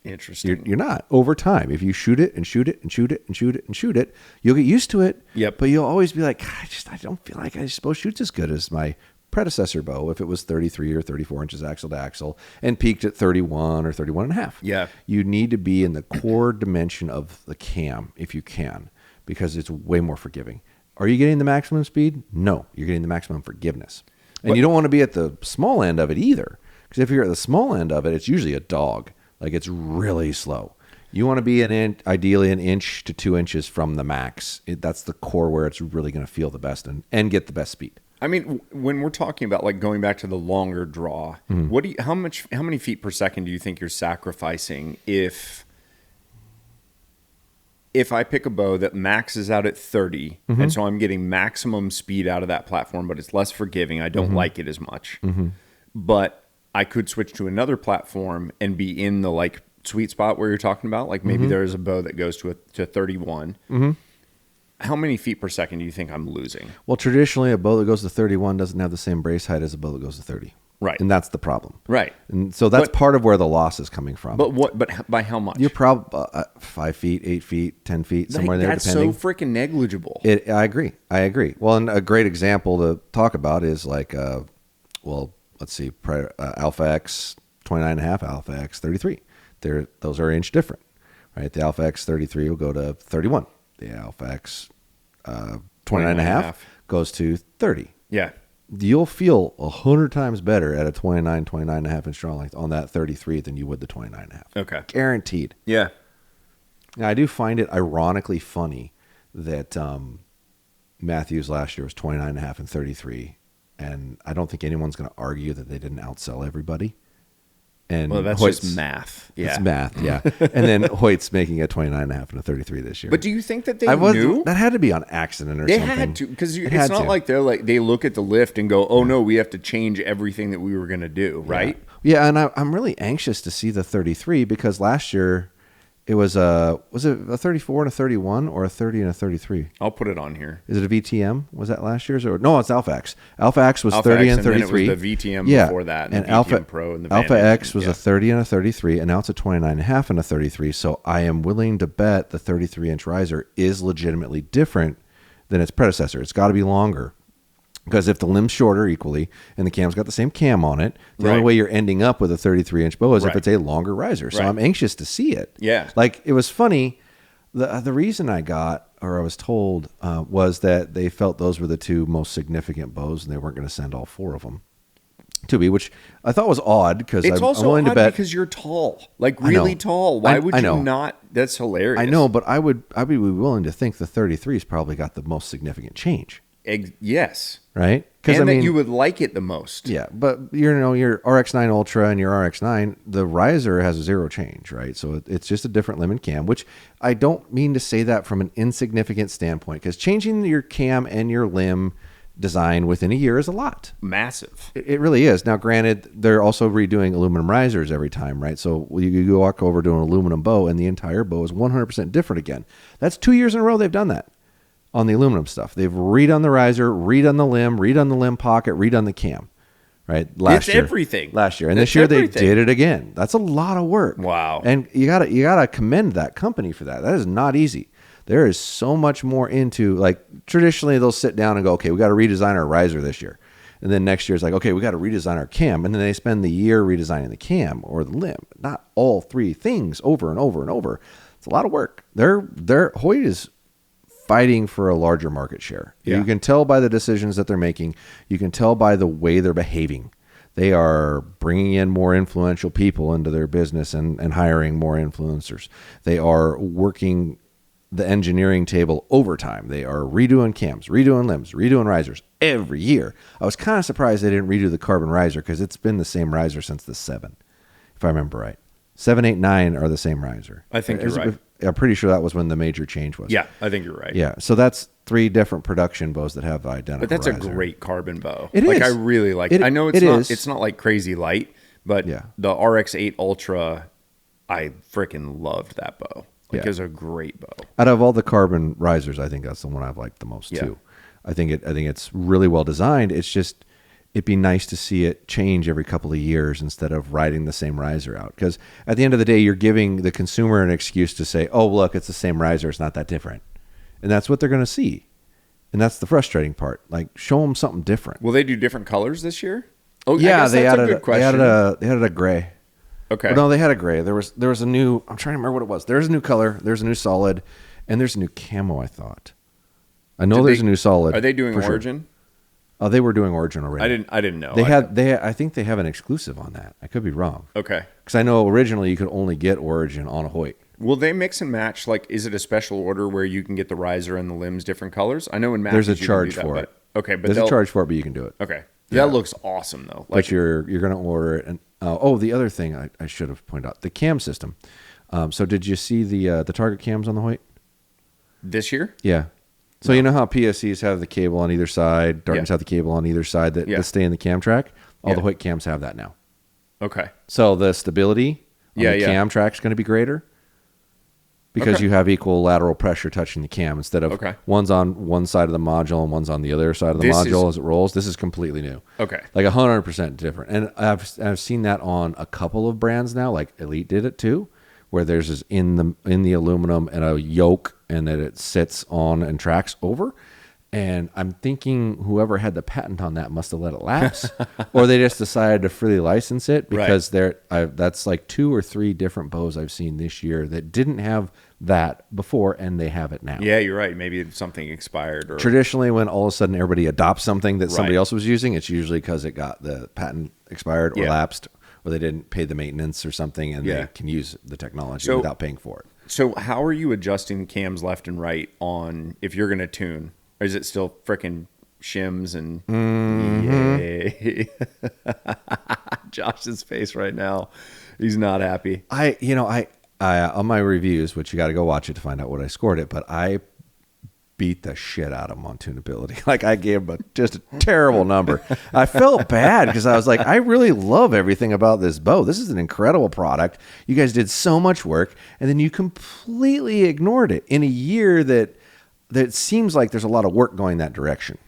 Interesting. You're not. Over time, if you shoot it and shoot it and shoot it and shoot it and shoot it, you'll get used to it. Yep. But you'll always be like, I don't feel like I suppose shoots as good as my predecessor bow if it was 33 or 34 inches axle to axle and peaked at 31 or 31 and a half. Yeah. You need to be in the core dimension of the cam if you can, because it's way more forgiving. Are you getting the maximum speed? No, you're getting the maximum forgiveness. And you don't want to be at the small end of it either, because if you're at the small end of it, it's usually a dog. Like it's really slow. You want to be ideally an inch to 2 inches from the max. That's the core where it's really going to feel the best and get the best speed. I mean, when we're talking about like going back to the longer draw, how many feet per second do you think you're sacrificing if I pick a bow that maxes out at 30, and so I'm getting maximum speed out of that platform, but it's less forgiving. I don't like it as much. But I could switch to another platform and be in the like sweet spot where you're talking about. Like maybe there's a bow that goes to 31. How many feet per second do you think I'm losing? Well, traditionally, a bow that goes to 31 doesn't have the same brace height as a bow that goes to 30. Right. And that's the problem. Right. And so that's part of where the loss is coming from. But by how much? You're probably 5 feet, 8 feet, 10 feet, somewhere there, depending. That's so freaking negligible. I agree. Well, and a great example to talk about is like, let's see, Alpha X 29.5, Alpha X 33. Those are an inch different, right? The Alpha X 33 will go to 31. The Alpha X 29.5 goes to 30. Yeah. You'll feel 100 times better at a 29.5 inch draw length on that 33 than you would the 29.5. Okay. Guaranteed. Yeah. Now, I do find it ironically funny that Matthews last year was 29.5 and 33. And I don't think anyone's going to argue that they didn't outsell everybody. And well, that's just math. Yeah. It's math, yeah. And then Hoyt's making a 29.5 and a 33 this year. But do you think that they knew? That had to be on accident or something. They had to, because it's not like they look at the lift and go, oh, no, we have to change everything that we were going to do, right? Yeah, and I'm really anxious to see the 33 because last year it was it a 34 and a 31 or a 30 and a 33? I'll put it on here. Is it a VTM? Was that last year's? No, it's Alpha X. Alpha X was 30 and 33. And then it was the VTM before that. And the VTM Pro and the Alpha Vantage. X was a 30 and a 33, and now it's a 29.5 and a 33. So I am willing to bet the 33-inch riser is legitimately different than its predecessor. It's got to be longer. Because if the limb's shorter equally and the cam's got the same cam on it, the only way you're ending up with a 33-inch bow is if it's a longer riser. So I'm anxious to see it. Yeah. Like, it was funny. The reason I was told, was that they felt those were the two most significant bows and they weren't going to send all four of them to me, which I thought was odd because I'm willing to bet. Because you're tall, like really tall. Why would you not? That's hilarious. I know, but I would be willing to think the 33's probably got the most significant change. Yes. Right? And that you would like it the most. Yeah, but your RX-9 Ultra and your RX-9, the riser has zero change, right? So it's just a different limb and cam, which I don't mean to say that from an insignificant standpoint, because changing your cam and your limb design within a year is a lot. Massive. It really is. Now, granted, they're also redoing aluminum risers every time, right? So you walk over to an aluminum bow, and the entire bow is 100% different again. That's 2 years in a row they've done that on the aluminum stuff. They've redone the riser, redone the limb pocket, redone the cam, right? Last year. Everything. Last year. And this year they did it again. That's a lot of work. Wow. And you gotta commend that company for that. That is not easy. There is so much more into, like, traditionally they'll sit down and go, okay, we got to redesign our riser this year. And then next year it's like, okay, we got to redesign our cam. And then they spend the year redesigning the cam or the limb. Not all three things over and over and over. It's a lot of work. Hoyt is fighting for a larger market share. Yeah. You can tell by the decisions that they're making. You can tell by the way they're behaving. They are bringing in more influential people into their business and hiring more influencers. They are working the engineering table overtime. They are redoing cams, redoing limbs, redoing risers every year. I was kind of surprised they didn't redo the carbon riser because it's been the same riser since the 7, if I remember right. 7, 8, 9 are the same riser. I think you're right. I'm pretty sure that was when the major change was. Yeah, I think you're right. Yeah, so that's 3 different production bows that have identical But that's riser. a great carbon bow. It is. I really like it. I know it's not like crazy light, but the RX-8 Ultra, I freaking loved that bow. It was a great bow. Out of all the carbon risers, I think that's the one I've liked the most too. I think it's really well designed. It's just, it'd be nice to see it change every couple of years instead of riding the same riser out. Because at the end of the day, you're giving the consumer an excuse to say, oh, look, it's the same riser. It's not that different. And that's what they're going to see. And that's the frustrating part. Like, show them something different. Will they do different colors this year? Oh, yeah, they added a gray. Okay. Well, no, they had a gray. There was a new, I'm trying to remember what it was. There's a new color, there's a new solid, and there's a new camo, I thought. I know there's a new solid. Are they doing Origin? Sure. Oh, they were doing Origin already. I didn't know. I think they have an exclusive on that. I could be wrong. Okay. Because I know originally you could only get Origin on a Hoyt. Will they mix and match? Like, is it a special order where you can get the riser and the limbs different colors? I know in matches there's a charge for it. Okay, but there's a charge for it, but you can do it. Okay. That looks awesome though. Like, but you're going to order it. And the other thing I should have pointed out, the cam system. So did you see the target cams on the Hoyt this year? Yeah. So you know how PSCs have the cable on either side, Dartons have the cable on either side that stay in the cam track? All the Hoyt cams have that now. Okay. So the stability on the cam track is going to be greater because you have equal lateral pressure touching the cam instead of one's on one side of the module and one's on the other side of the module as it rolls. This is completely new. Okay. Like 100% different. And I've seen that on a couple of brands now, like Elite did it too, where theirs is in the aluminum and a yoke and that it sits on and tracks over. And I'm thinking whoever had the patent on that must have let it lapse, or they just decided to freely license it because that's like 2 or 3 different bows I've seen this year that didn't have that before, and they have it now. Yeah, you're right. Maybe something expired. Or traditionally, when all of a sudden everybody adopts something that somebody else was using, it's usually because it got the patent expired or lapsed, or they didn't pay the maintenance or something, and they can use the technology without paying for it. So how are you adjusting cams left and right on if you're going to tune? Or is it still frickin' shims and yay? Josh's face right now, he's not happy. I on my reviews, which you got to go watch it to find out what I scored it, but I beat the shit out of him on tunability. Like, I gave him just a terrible number. I felt bad because I was like, I really love everything about this bow. This is an incredible product. You guys did so much work, and then you completely ignored it in a year that seems like there's a lot of work going that direction.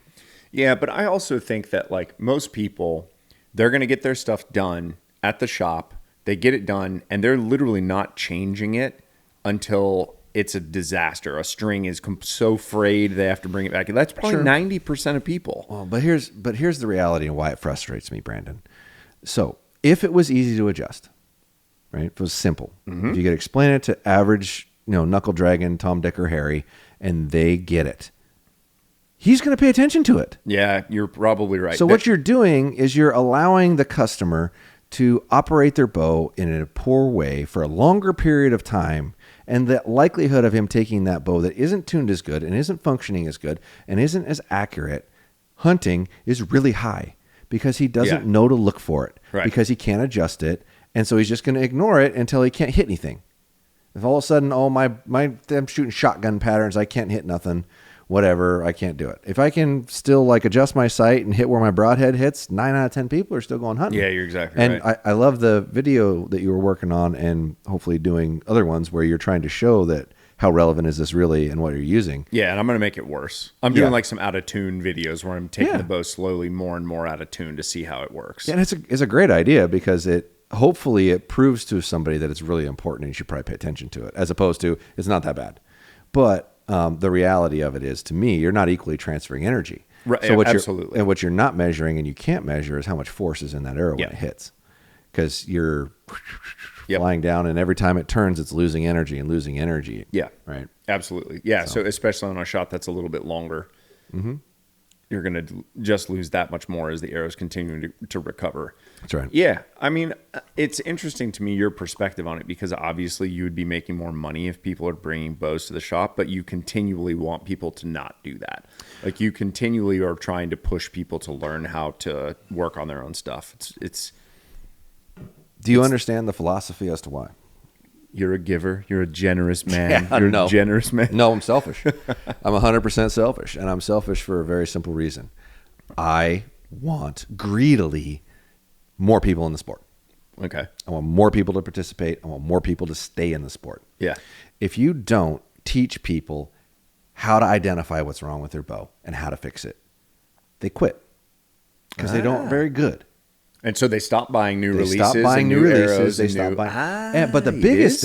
Yeah, but I also think that, like, most people, they're going to get their stuff done at the shop. They get it done, and they're literally not changing it until it's a disaster. A string is so frayed they have to bring it back. And that's probably 90% of people. Well, but here's the reality and why it frustrates me, Brandon. So if it was easy to adjust, right? If it was simple, if you could explain it to average, knuckle dragon, Tom, Dick, or Harry, and they get it, he's going to pay attention to it. Yeah, you're probably right. So what you're doing is you're allowing the customer to operate their bow in a poor way for a longer period of time, and the likelihood of him taking that bow that isn't tuned as good and isn't functioning as good and isn't as accurate hunting is really high because he doesn't know to look for it, because he can't adjust it, and so he's just going to ignore it until he can't hit anything. If all of a sudden, I'm shooting shotgun patterns, I can't hit nothing. whatever, I can't do it. If I can still like adjust my sight and hit where my broadhead hits, 9 out of 10 people are still going hunting. Yeah, you're exactly right. And I love the video that you were working on and hopefully doing other ones where you're trying to show that how relevant is this really and what you're using. Yeah, and I'm going to make it worse. I'm doing like some out of tune videos where I'm taking the bow slowly more and more out of tune to see how it works. Yeah, and it's a great idea because hopefully it proves to somebody that it's really important and you should probably pay attention to it, as opposed to it's not that bad. But the reality of it is, to me, you're not equally transferring energy. Right, so absolutely. What you're not measuring and you can't measure is how much force is in that arrow when it hits. Because you're flying down, and every time it turns, it's losing energy and losing energy. Yeah. Right. Absolutely. Yeah. So especially on a shot that's a little bit longer, you're going to just lose that much more as the arrow's continuing to recover. That's right. Yeah. I mean, it's interesting to me, your perspective on it, because obviously you would be making more money if people are bringing bows to the shop, but you continually want people to not do that. Like, you continually are trying to push people to learn how to work on their own stuff. Do you understand the philosophy as to why? You're a giver. You're a generous man. Yeah, you're a generous man. No, I'm selfish. I'm 100% selfish, and I'm selfish for a very simple reason. I want greedily more people in the sport. Okay. I want more people to participate. I want more people to stay in the sport. Yeah. If you don't teach people how to identify what's wrong with their bow and how to fix it, they quit because they don't very good. And so they stop buying new releases. Stop buying new releases. They stop buying. But the biggest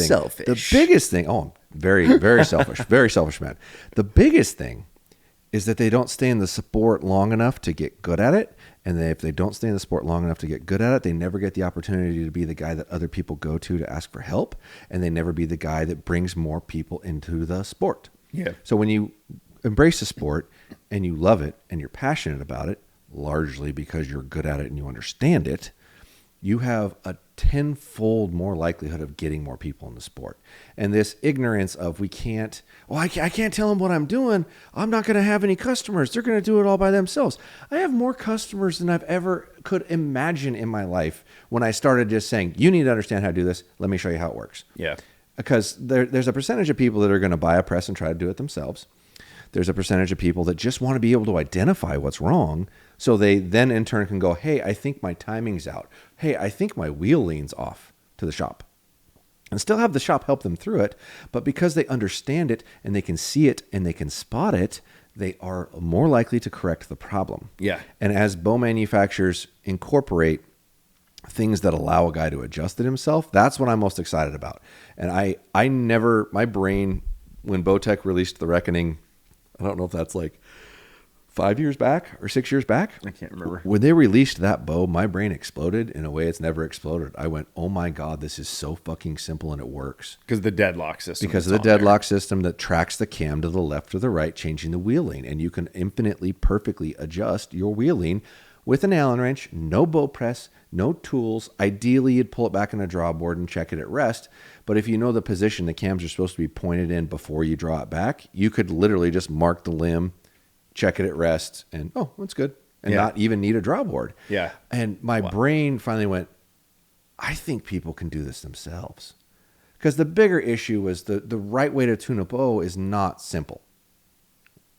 thing. Oh, I'm very, very selfish. Very selfish man. The biggest thing is that they don't stay in the sport long enough to get good at it. And if they don't stay in the sport long enough to get good at it, they never get the opportunity to be the guy that other people go to ask for help. And they never be the guy that brings more people into the sport. Yeah. So when you embrace the sport and you love it and you're passionate about it, largely because you're good at it and you understand it, you have a tenfold more likelihood of getting more people in the sport. And this ignorance of I can't tell them what I'm doing. I'm not going to have any customers. They're going to do it all by themselves. I have more customers than I've ever could imagine in my life when I started just saying, you need to understand how to do this. Let me show you how it works. Yeah. Because there's a percentage of people that are going to buy a press and try to do it themselves. There's a percentage of people that just want to be able to identify what's wrong. So they then in turn can go, hey, I think my timing's out. Hey, I think my wheel lean's off to the shop. And still have the shop help them through it. But because they understand it and they can see it and they can spot it, they are more likely to correct the problem. Yeah. And as bow manufacturers incorporate things that allow a guy to adjust it himself, that's what I'm most excited about. And my brain, when Bowtech released the Reckoning, I don't know if that's like 5 years back or 6 years back. I can't remember. When they released that bow, my brain exploded in a way it's never exploded. I went, oh my God, this is so fucking simple and it works. Because the deadlock system. Because of the deadlock system that tracks the cam to the left or the right, changing the wheel lean. And you can infinitely, perfectly adjust your wheel lean with an Allen wrench, no bow press, no tools. Ideally, you'd pull it back on a drawboard and check it at rest. But if you know the position the cams are supposed to be pointed in before you draw it back, you could literally just mark the limb, check it at rest, and that's good. And not even need a drawboard. Yeah. And my brain finally went, I think people can do this themselves. Because the bigger issue was the right way to tune a bow is not simple.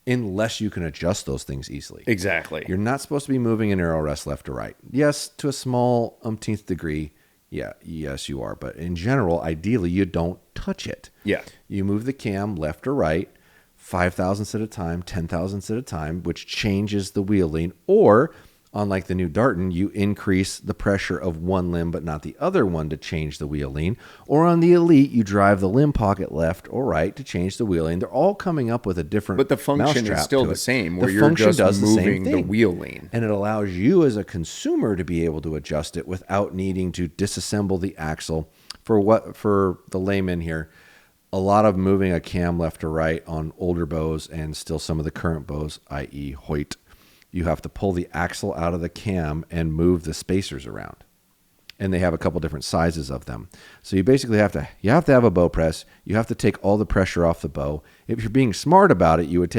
Unless you can adjust those things easily. Exactly. You're not supposed to be moving an arrow rest left to right. Yes, to a small umpteenth degree. Yes, you are. But in general, ideally, you don't touch it. Yeah. You move the cam left or right, 5 thousandths at a time, 10 thousandths at a time, which changes the wheel lean. Or, unlike the new Darton, you increase the pressure of one limb but not the other one to change the wheel lean. Or on the Elite, you drive the limb pocket left or right to change the wheel lean. They're all coming up with a different But the function is still the same, where you're function just moving the wheel lean. And it allows you as a consumer to be able to adjust it without needing to disassemble the axle. For the layman here, a lot of moving a cam left or right on older bows and still some of the current bows, i.e. Hoyt, you have to pull the axle out of the cam and move the spacers around. And they have a couple different sizes of them. So you basically have to have a bow press. You have to take all the pressure off the bow. If you're being smart about it, you would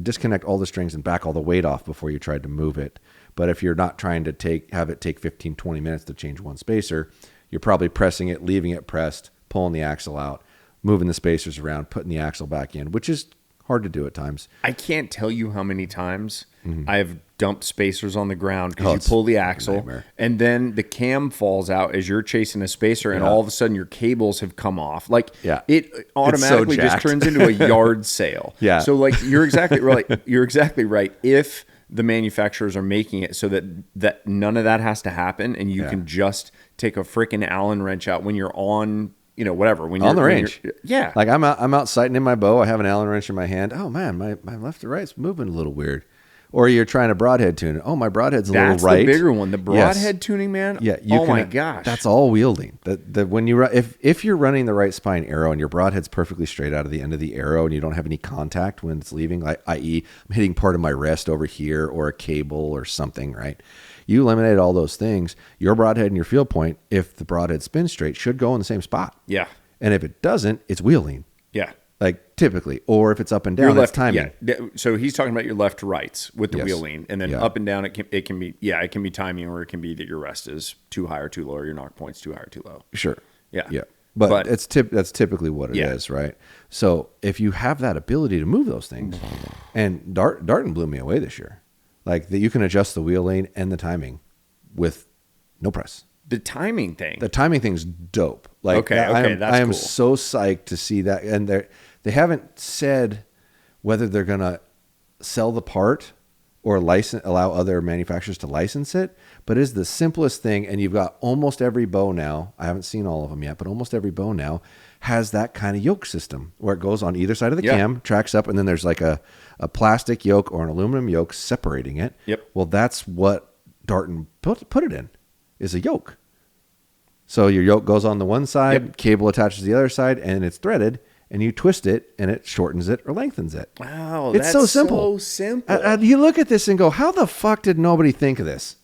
disconnect all the strings and back all the weight off before you tried to move it. But if you're not trying to have it take 15, 20 minutes to change one spacer, you're probably pressing it, leaving it pressed, pulling the axle out, moving the spacers around, putting the axle back in, which is Hard to do at times. I can't tell you how many times I've dumped spacers on the ground because you pull the axle and then the cam falls out as you're chasing a spacer and all of a sudden your cables have come off. Like it automatically just turns into a yard sale. Yeah. So like you're exactly right. You're exactly right. If the manufacturers are making it so that none of that has to happen and you can just take a freaking Allen wrench out when you're on, whatever. When you're on the range. Yeah. Like I'm out sighting in my bow. I have an Allen wrench in my hand. Oh man, my left to right's moving a little weird. Or you're trying to broadhead tune it. Oh, my broadhead's a little right. That's the bigger one. The broadhead tuning, man. Yeah. My gosh. That's all wielding. When you if you're running the right spine arrow and your broadhead's perfectly straight out of the end of the arrow and you don't have any contact when it's leaving, i.e. I'm hitting part of my rest over here or a cable or something, right? You eliminate all those things. Your broadhead and your field point, if the broadhead spins straight, should go in the same spot. Yeah. And if it doesn't, it's wheeling. Yeah. Like typically, or if it's up and down, it's timing. Yeah. So he's talking about your left to rights with the wheeling, and then up and down. It can be timing, or it can be that your rest is too high or too low, or your knock point's too high or too low. Sure. Yeah. Yeah. But that's typically what it is, right? So if you have that ability to move those things, and Darton blew me away this year, like that you can adjust the wheel lane and the timing with no press. The timing thing's dope. Like, that's I am cool. so psyched to see that. And they haven't said whether they're going to sell the part or allow other manufacturers to license it, but it's the simplest thing. And you've got almost every bow now. I haven't seen all of them yet, but almost every bow now has that kind of yoke system where it goes on either side of the cam, tracks up, and then there's like a plastic yoke or an aluminum yoke separating it. Yep. Well, that's what Darton put it in. Is a yoke. So your yoke goes on the one side, cable attaches to the other side, and it's threaded, and you twist it, and it shortens it or lengthens it. Wow, it's so simple. You look at this and go, how the fuck did nobody think of this?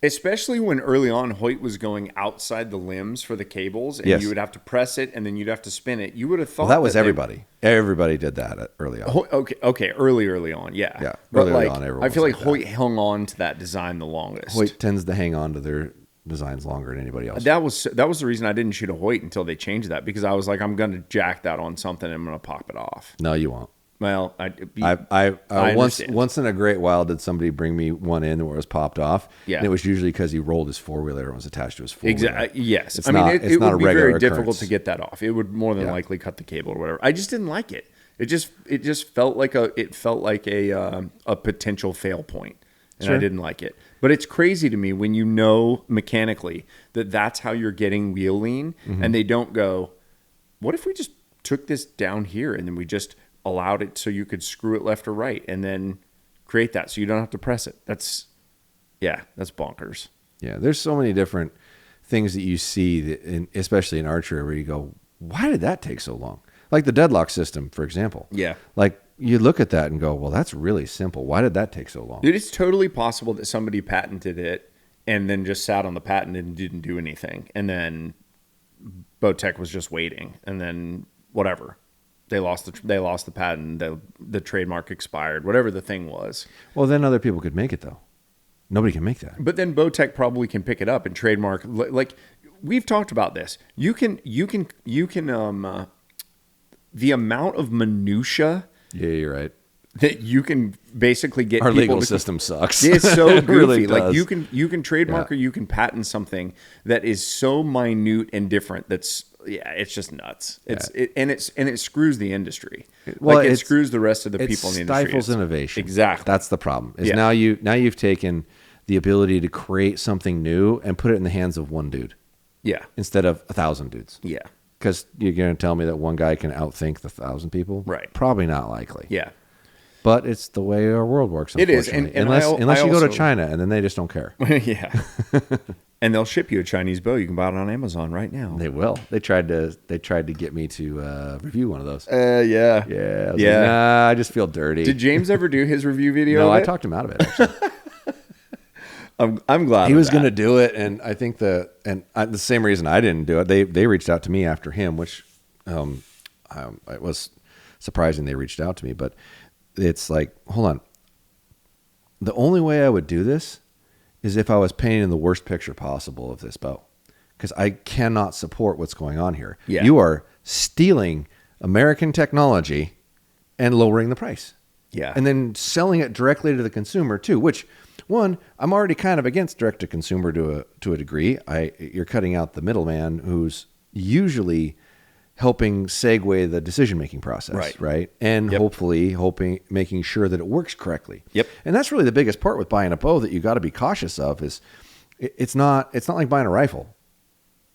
Especially when early on Hoyt was going outside the limbs for the cables, and you would have to press it, and then you'd have to spin it. You would have thought that was everybody. Everybody did that early on. Okay, early on, yeah. Yeah, but early on, everyone. I feel like Hoyt hung on to that design the longest. Hoyt tends to hang on to their designs longer than anybody else. That was the reason I didn't shoot a Hoyt until they changed that, because I was like, I'm going to jack that on something and I'm going to pop it off. No, you won't. Well, I once in a great while did somebody bring me one in where it was popped off. Yeah, and it was usually because he rolled his four-wheeler and was attached to his four-wheeler. Exactly. Yes, it would be very difficult to get that off. It would more than likely cut the cable or whatever. I just didn't like it. It just felt like a potential fail point, and I didn't like it. But it's crazy to me when you know mechanically that that's how you're getting wheel lean, and they don't go, what if we just took this down here and then we just allowed it so you could screw it left or right and then create that so you don't have to press it. That's bonkers. Yeah, there's so many different things that you see, especially in archery, where you go, why did that take so long? Like the deadlock system, for example. Yeah. Like you look at that and go, well, that's really simple. Why did that take so long? Dude, it's totally possible that somebody patented it and then just sat on the patent and didn't do anything. And then Bowtech was just waiting, and then whatever. They lost the patent. The trademark expired. Whatever the thing was. Well, then other people could make it though. Nobody can make that. But then Bowtech probably can pick it up and trademark. Like we've talked about this. You can. The amount of minutia. Yeah, you're right. That you can basically get. Our legal system sucks. It's so goofy. Really like you can trademark or you can patent something that is so minute and different. It's just nuts. It screws the industry. It screws the rest of the people in the industry. It stifles innovation. Exactly. That's the problem. Now you've taken the ability to create something new and put it in the hands of one dude. Yeah. Instead of 1,000 dudes. Yeah. Because you're going to tell me that one guy can outthink the 1,000 people? Right. Probably not likely. Yeah. But it's the way our world works. It is, and unless you go to China, and then they just don't care. Yeah. And they'll ship you a Chinese bow. You can buy it on Amazon right now. They will. They tried to get me to review one of those. Yeah. Yeah. I was like, nah, I just feel dirty. Did James ever do his review video? No, I talked him out of it. Actually. I'm glad he was going to do it, and I think the same reason I didn't do it. They reached out to me after him, which it was surprising they reached out to me. But it's like, hold on. The only way I would do this is if I was painting the worst picture possible of this bow, because I cannot support what's going on here. Yeah. You are stealing American technology and lowering the price. Yeah. And then selling it directly to the consumer too, which one, I'm already kind of against direct to consumer to a degree. You're cutting out the middleman who's usually helping segue the decision-making process, right? And hopefully making sure that it works correctly. Yep. And that's really the biggest part with buying a bow that you got to be cautious of is it's not like buying a rifle.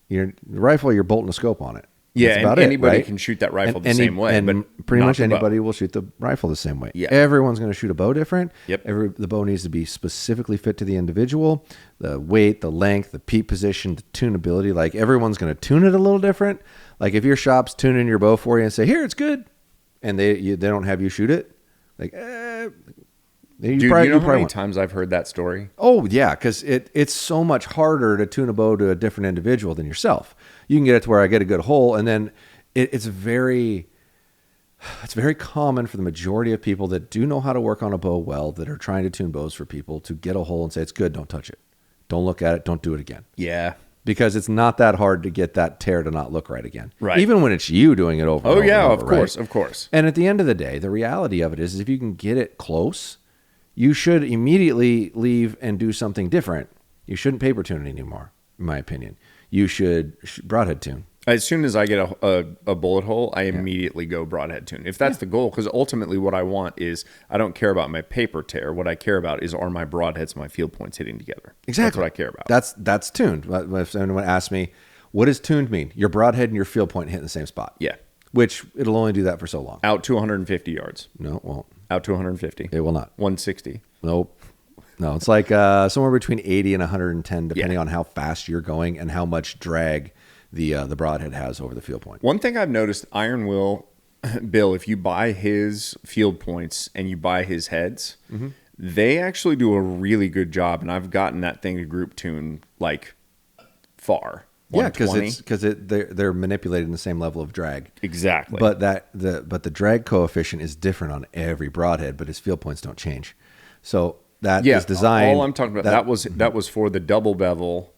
The rifle, you're bolting a scope on it. Yeah, and anybody can shoot that rifle the same way. And but pretty much anybody will shoot the rifle the same way. Yeah. Everyone's going to shoot a bow different. Yep. The bow needs to be specifically fit to the individual. The weight, the length, the peep position, the tunability. Like everyone's going to tune it a little different. Like if your shop's tuning your bow for you and say, here, it's good. And they don't have you shoot it. Like, Dude, you know how many times I've heard that story? Oh, yeah, because it's so much harder to tune a bow to a different individual than yourself. You can get it to where I get a good hole, and then it's very common for the majority of people that do know how to work on a bow well, that are trying to tune bows for people, to get a hole and say, it's good, don't touch it. Don't look at it, don't do it again. Yeah. Because it's not that hard to get that tear to not look right again. Right. Even when it's you doing it over and over. Oh, yeah, and over, of course, right? of course. And at the end of the day, the reality of it is if you can get it close, you should immediately leave and do something different. You shouldn't paper tune it anymore, in my opinion. You should broadhead tune. As soon as I get a bullet hole, I immediately go broadhead tune. If that's the goal, because ultimately what I want is, I don't care about my paper tear. What I care about is, are my broadheads, my field points hitting together? Exactly. That's what I care about. That's tuned. If anyone asks me, what does tuned mean? Your broadhead and your field point hit in the same spot. Yeah. Which it'll only do that for so long. Out to 150 yards. No, it won't. Out to 150. It will not. 160. Nope. No, it's like somewhere between 80 and 110, depending on how fast you're going and how much drag the broadhead has over the field point. One thing I've noticed, Iron Will, Bill, if you buy his field points and you buy his heads, they actually do a really good job. And I've gotten that thing to group tune like far. Yeah, because they're manipulating the same level of drag. Exactly. But the drag coefficient is different on every broadhead, but his field points don't change. So that is designed. All I'm talking about that was for the double bevel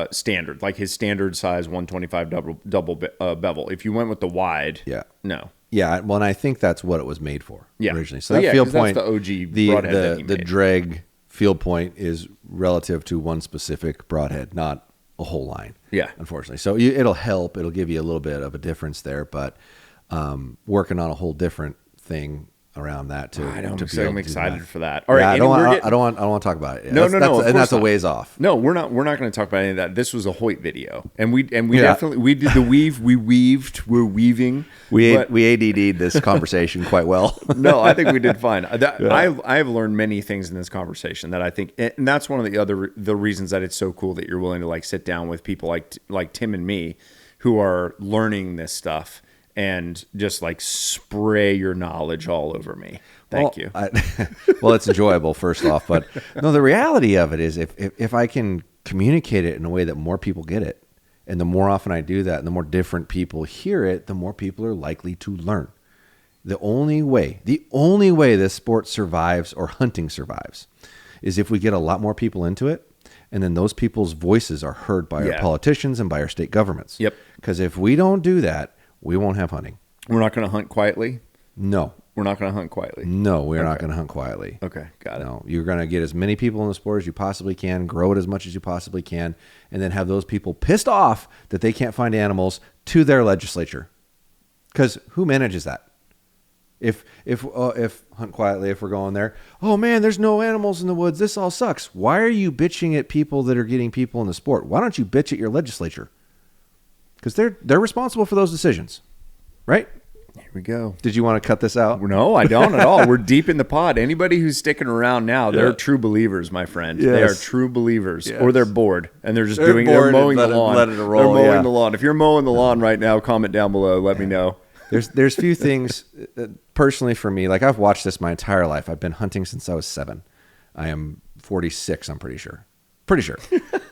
standard, like his standard size 125 double bevel. If you went with the wide, no. Yeah, well, and I think that's what it was made for originally. So that field point, that's the OG broadhead that he made. The drag field point is relative to one specific broadhead, not a whole line. Yeah. Unfortunately. So it'll help. It'll give you a little bit of a difference there, but working on a whole different thing around that too. I'm excited for that. All right. I don't want to talk about it. Yeah, no. And that's a ways off. No, we're not going to talk about any of that. This was a Hoyt video, and we definitely did the weave. We're weaving. We ADD'd this conversation quite well. No, I think we did fine. I've learned many things in this conversation that I think, and that's one of the reasons that it's so cool that you're willing to like sit down with people like Tim and me, who are learning this stuff. And just like spray your knowledge all over me. Thank you. Well, it's enjoyable, first off. But no, the reality of it is if I can communicate it in a way that more people get it, and the more often I do that, and the more different people hear it, the more people are likely to learn. The only way this sport survives or hunting survives is if we get a lot more people into it, and then those people's voices are heard by our politicians and by our state governments. Yep. Because if we don't do that, we won't have hunting. We're not going to hunt quietly? No. We're not going to hunt quietly? No, we're not going to hunt quietly. Okay, got it. No, you're going to get as many people in the sport as you possibly can, grow it as much as you possibly can, and then have those people pissed off that they can't find animals to their legislature. Because who manages that? If hunt quietly, if we're going there, oh man, there's no animals in the woods. This all sucks. Why are you bitching at people that are getting people in the sport? Why don't you bitch at your legislature? Because they're responsible for those decisions, right? Here we go. Did you want to cut this out? No, I don't at all. We're deep in the pod. Anybody who's sticking around now, they're true believers, my friend. Yes. They are true believers. Yes. Or they're bored and they're mowing the lawn. Let it roll. They're mowing the lawn. If you're mowing the lawn right now, comment down below. Let me know. There's few things personally for me. Like I've watched this my entire life. I've been hunting since I was 7. I am 46. I'm pretty sure.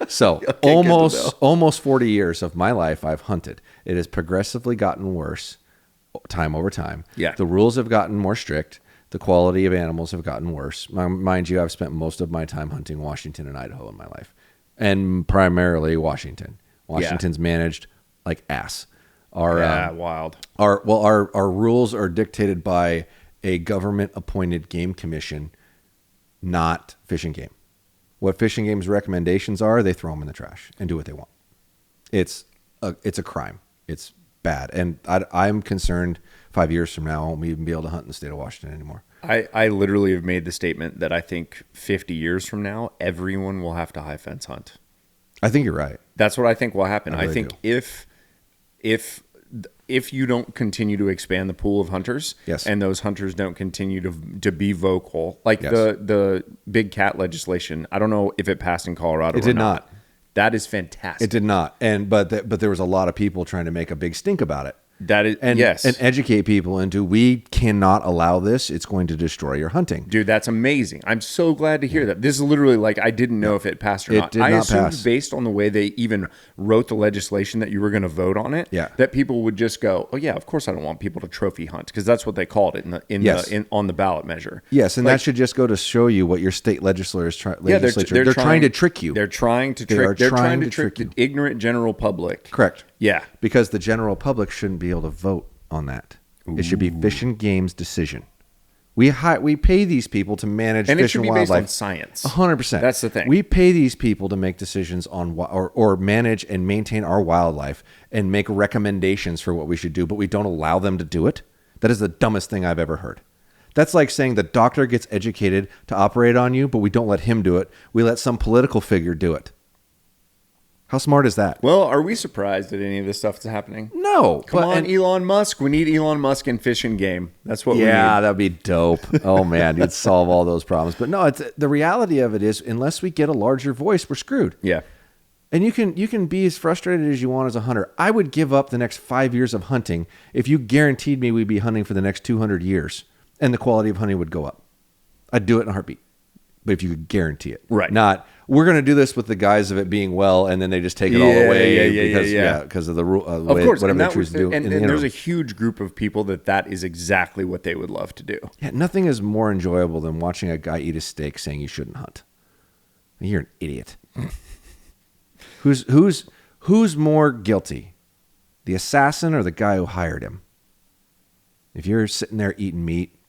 So almost 40 years of my life I've hunted. It has progressively gotten worse time over time. Yeah. The rules have gotten more strict. The quality of animals have gotten worse. Mind you, I've spent most of my time hunting Washington and Idaho in my life. And primarily Washington. Washington's managed like ass. Wild. Our rules are dictated by a government appointed game commission, not Fish and Game. What Fish and Game's recommendations are, they throw them in the trash and do what they want. It's a crime. It's bad. And I'm concerned 5 years from now, I won't even be able to hunt in the state of Washington anymore. I literally have made the statement that I think 50 years from now, everyone will have to high fence hunt. I think you're right. That's what I think will happen. I think if you don't continue to expand the pool of hunters, yes, and those hunters don't continue to be vocal, like yes, the big cat legislation, I don't know if it passed in Colorado. It did not. That is fantastic. It did not. But there was a lot of people trying to make a big stink about it. That is, and educate people into, we cannot allow this. It's going to destroy your hunting. Dude, that's amazing. I'm so glad to hear that. This is literally like, I didn't know if it passed or not. Did not assumed pass. Based on the way they even wrote the legislation that you were going to vote on it, that people would just go, oh yeah, of course I don't want people to trophy hunt, because that's what they called it on the ballot measure. Yes, and that should just go to show you what your state legislators they're trying to trick you. They're trying to trick the ignorant general public. Correct. Yeah. Because the general public shouldn't be able to vote on that. Ooh. It should be Fish and Game's decision. We pay these people to manage and fish and wildlife. And it should be based on science. 100%. That's the thing. We pay these people to make decisions on or manage and maintain our wildlife and make recommendations for what we should do, but we don't allow them to do it. That is the dumbest thing I've ever heard. That's like saying the doctor gets educated to operate on you, but we don't let him do it. We let some political figure do it. How smart is that? Well, are we surprised at any of this stuff that's happening? No. Come on, Elon Musk. We need Elon Musk in Fish and Game. That's what we need. Yeah, that'd be dope. Oh, man. You'd solve all those problems. But no, the reality of it is, unless we get a larger voice, we're screwed. Yeah. And you can be as frustrated as you want as a hunter. I would give up the next 5 years of hunting if you guaranteed me we'd be hunting for the next 200 years and the quality of hunting would go up. I'd do it in a heartbeat. But if you could guarantee it. Right. Not, we're going to do this with the guise of it being well, and then they just take it all away because of the rule. Of course. Whatever they choose to do. And there's a huge group of people that is exactly what they would love to do. Yeah, nothing is more enjoyable than watching a guy eat a steak saying you shouldn't hunt. You're an idiot. Who's more guilty? The assassin or the guy who hired him? If you're sitting there eating meat,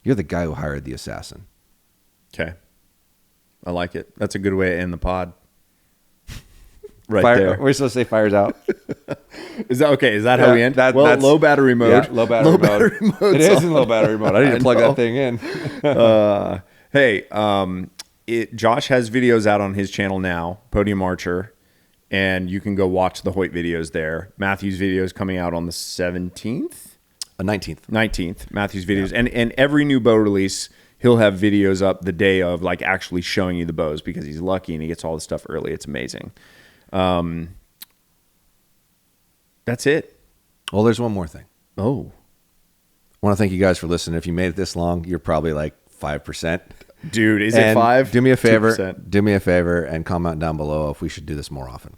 you're the guy who hired the assassin. Okay. I like it. That's a good way to end the pod. There. We're supposed to say fire's out. Is that okay? Is that how we end? That's low battery mode. Yeah, low battery mode. It is in low battery mode. I need to plug that thing in. Josh has videos out on his channel now, Podium Archer, and you can go watch the Hoyt videos there. Matthew's video is coming out on the 17th? 19th. Matthew's videos. Yeah. And every new bow release, he'll have videos up the day of, like, actually showing you the bows, because he's lucky and he gets all the stuff early. It's amazing. That's it. Well, there's one more thing. Oh. I want to thank you guys for listening. If you made it this long, you're probably like 5%. Dude, is it 5? Do me a favor. 2%. Do me a favor and comment down below if we should do this more often.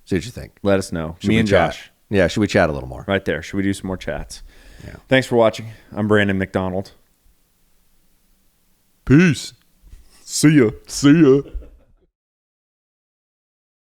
See what you think. Let us know. Me and Josh. Yeah, should we chat a little more? Right there. Should we do some more chats? Yeah. Thanks for watching. I'm Brandon McDonald. Peace. See ya.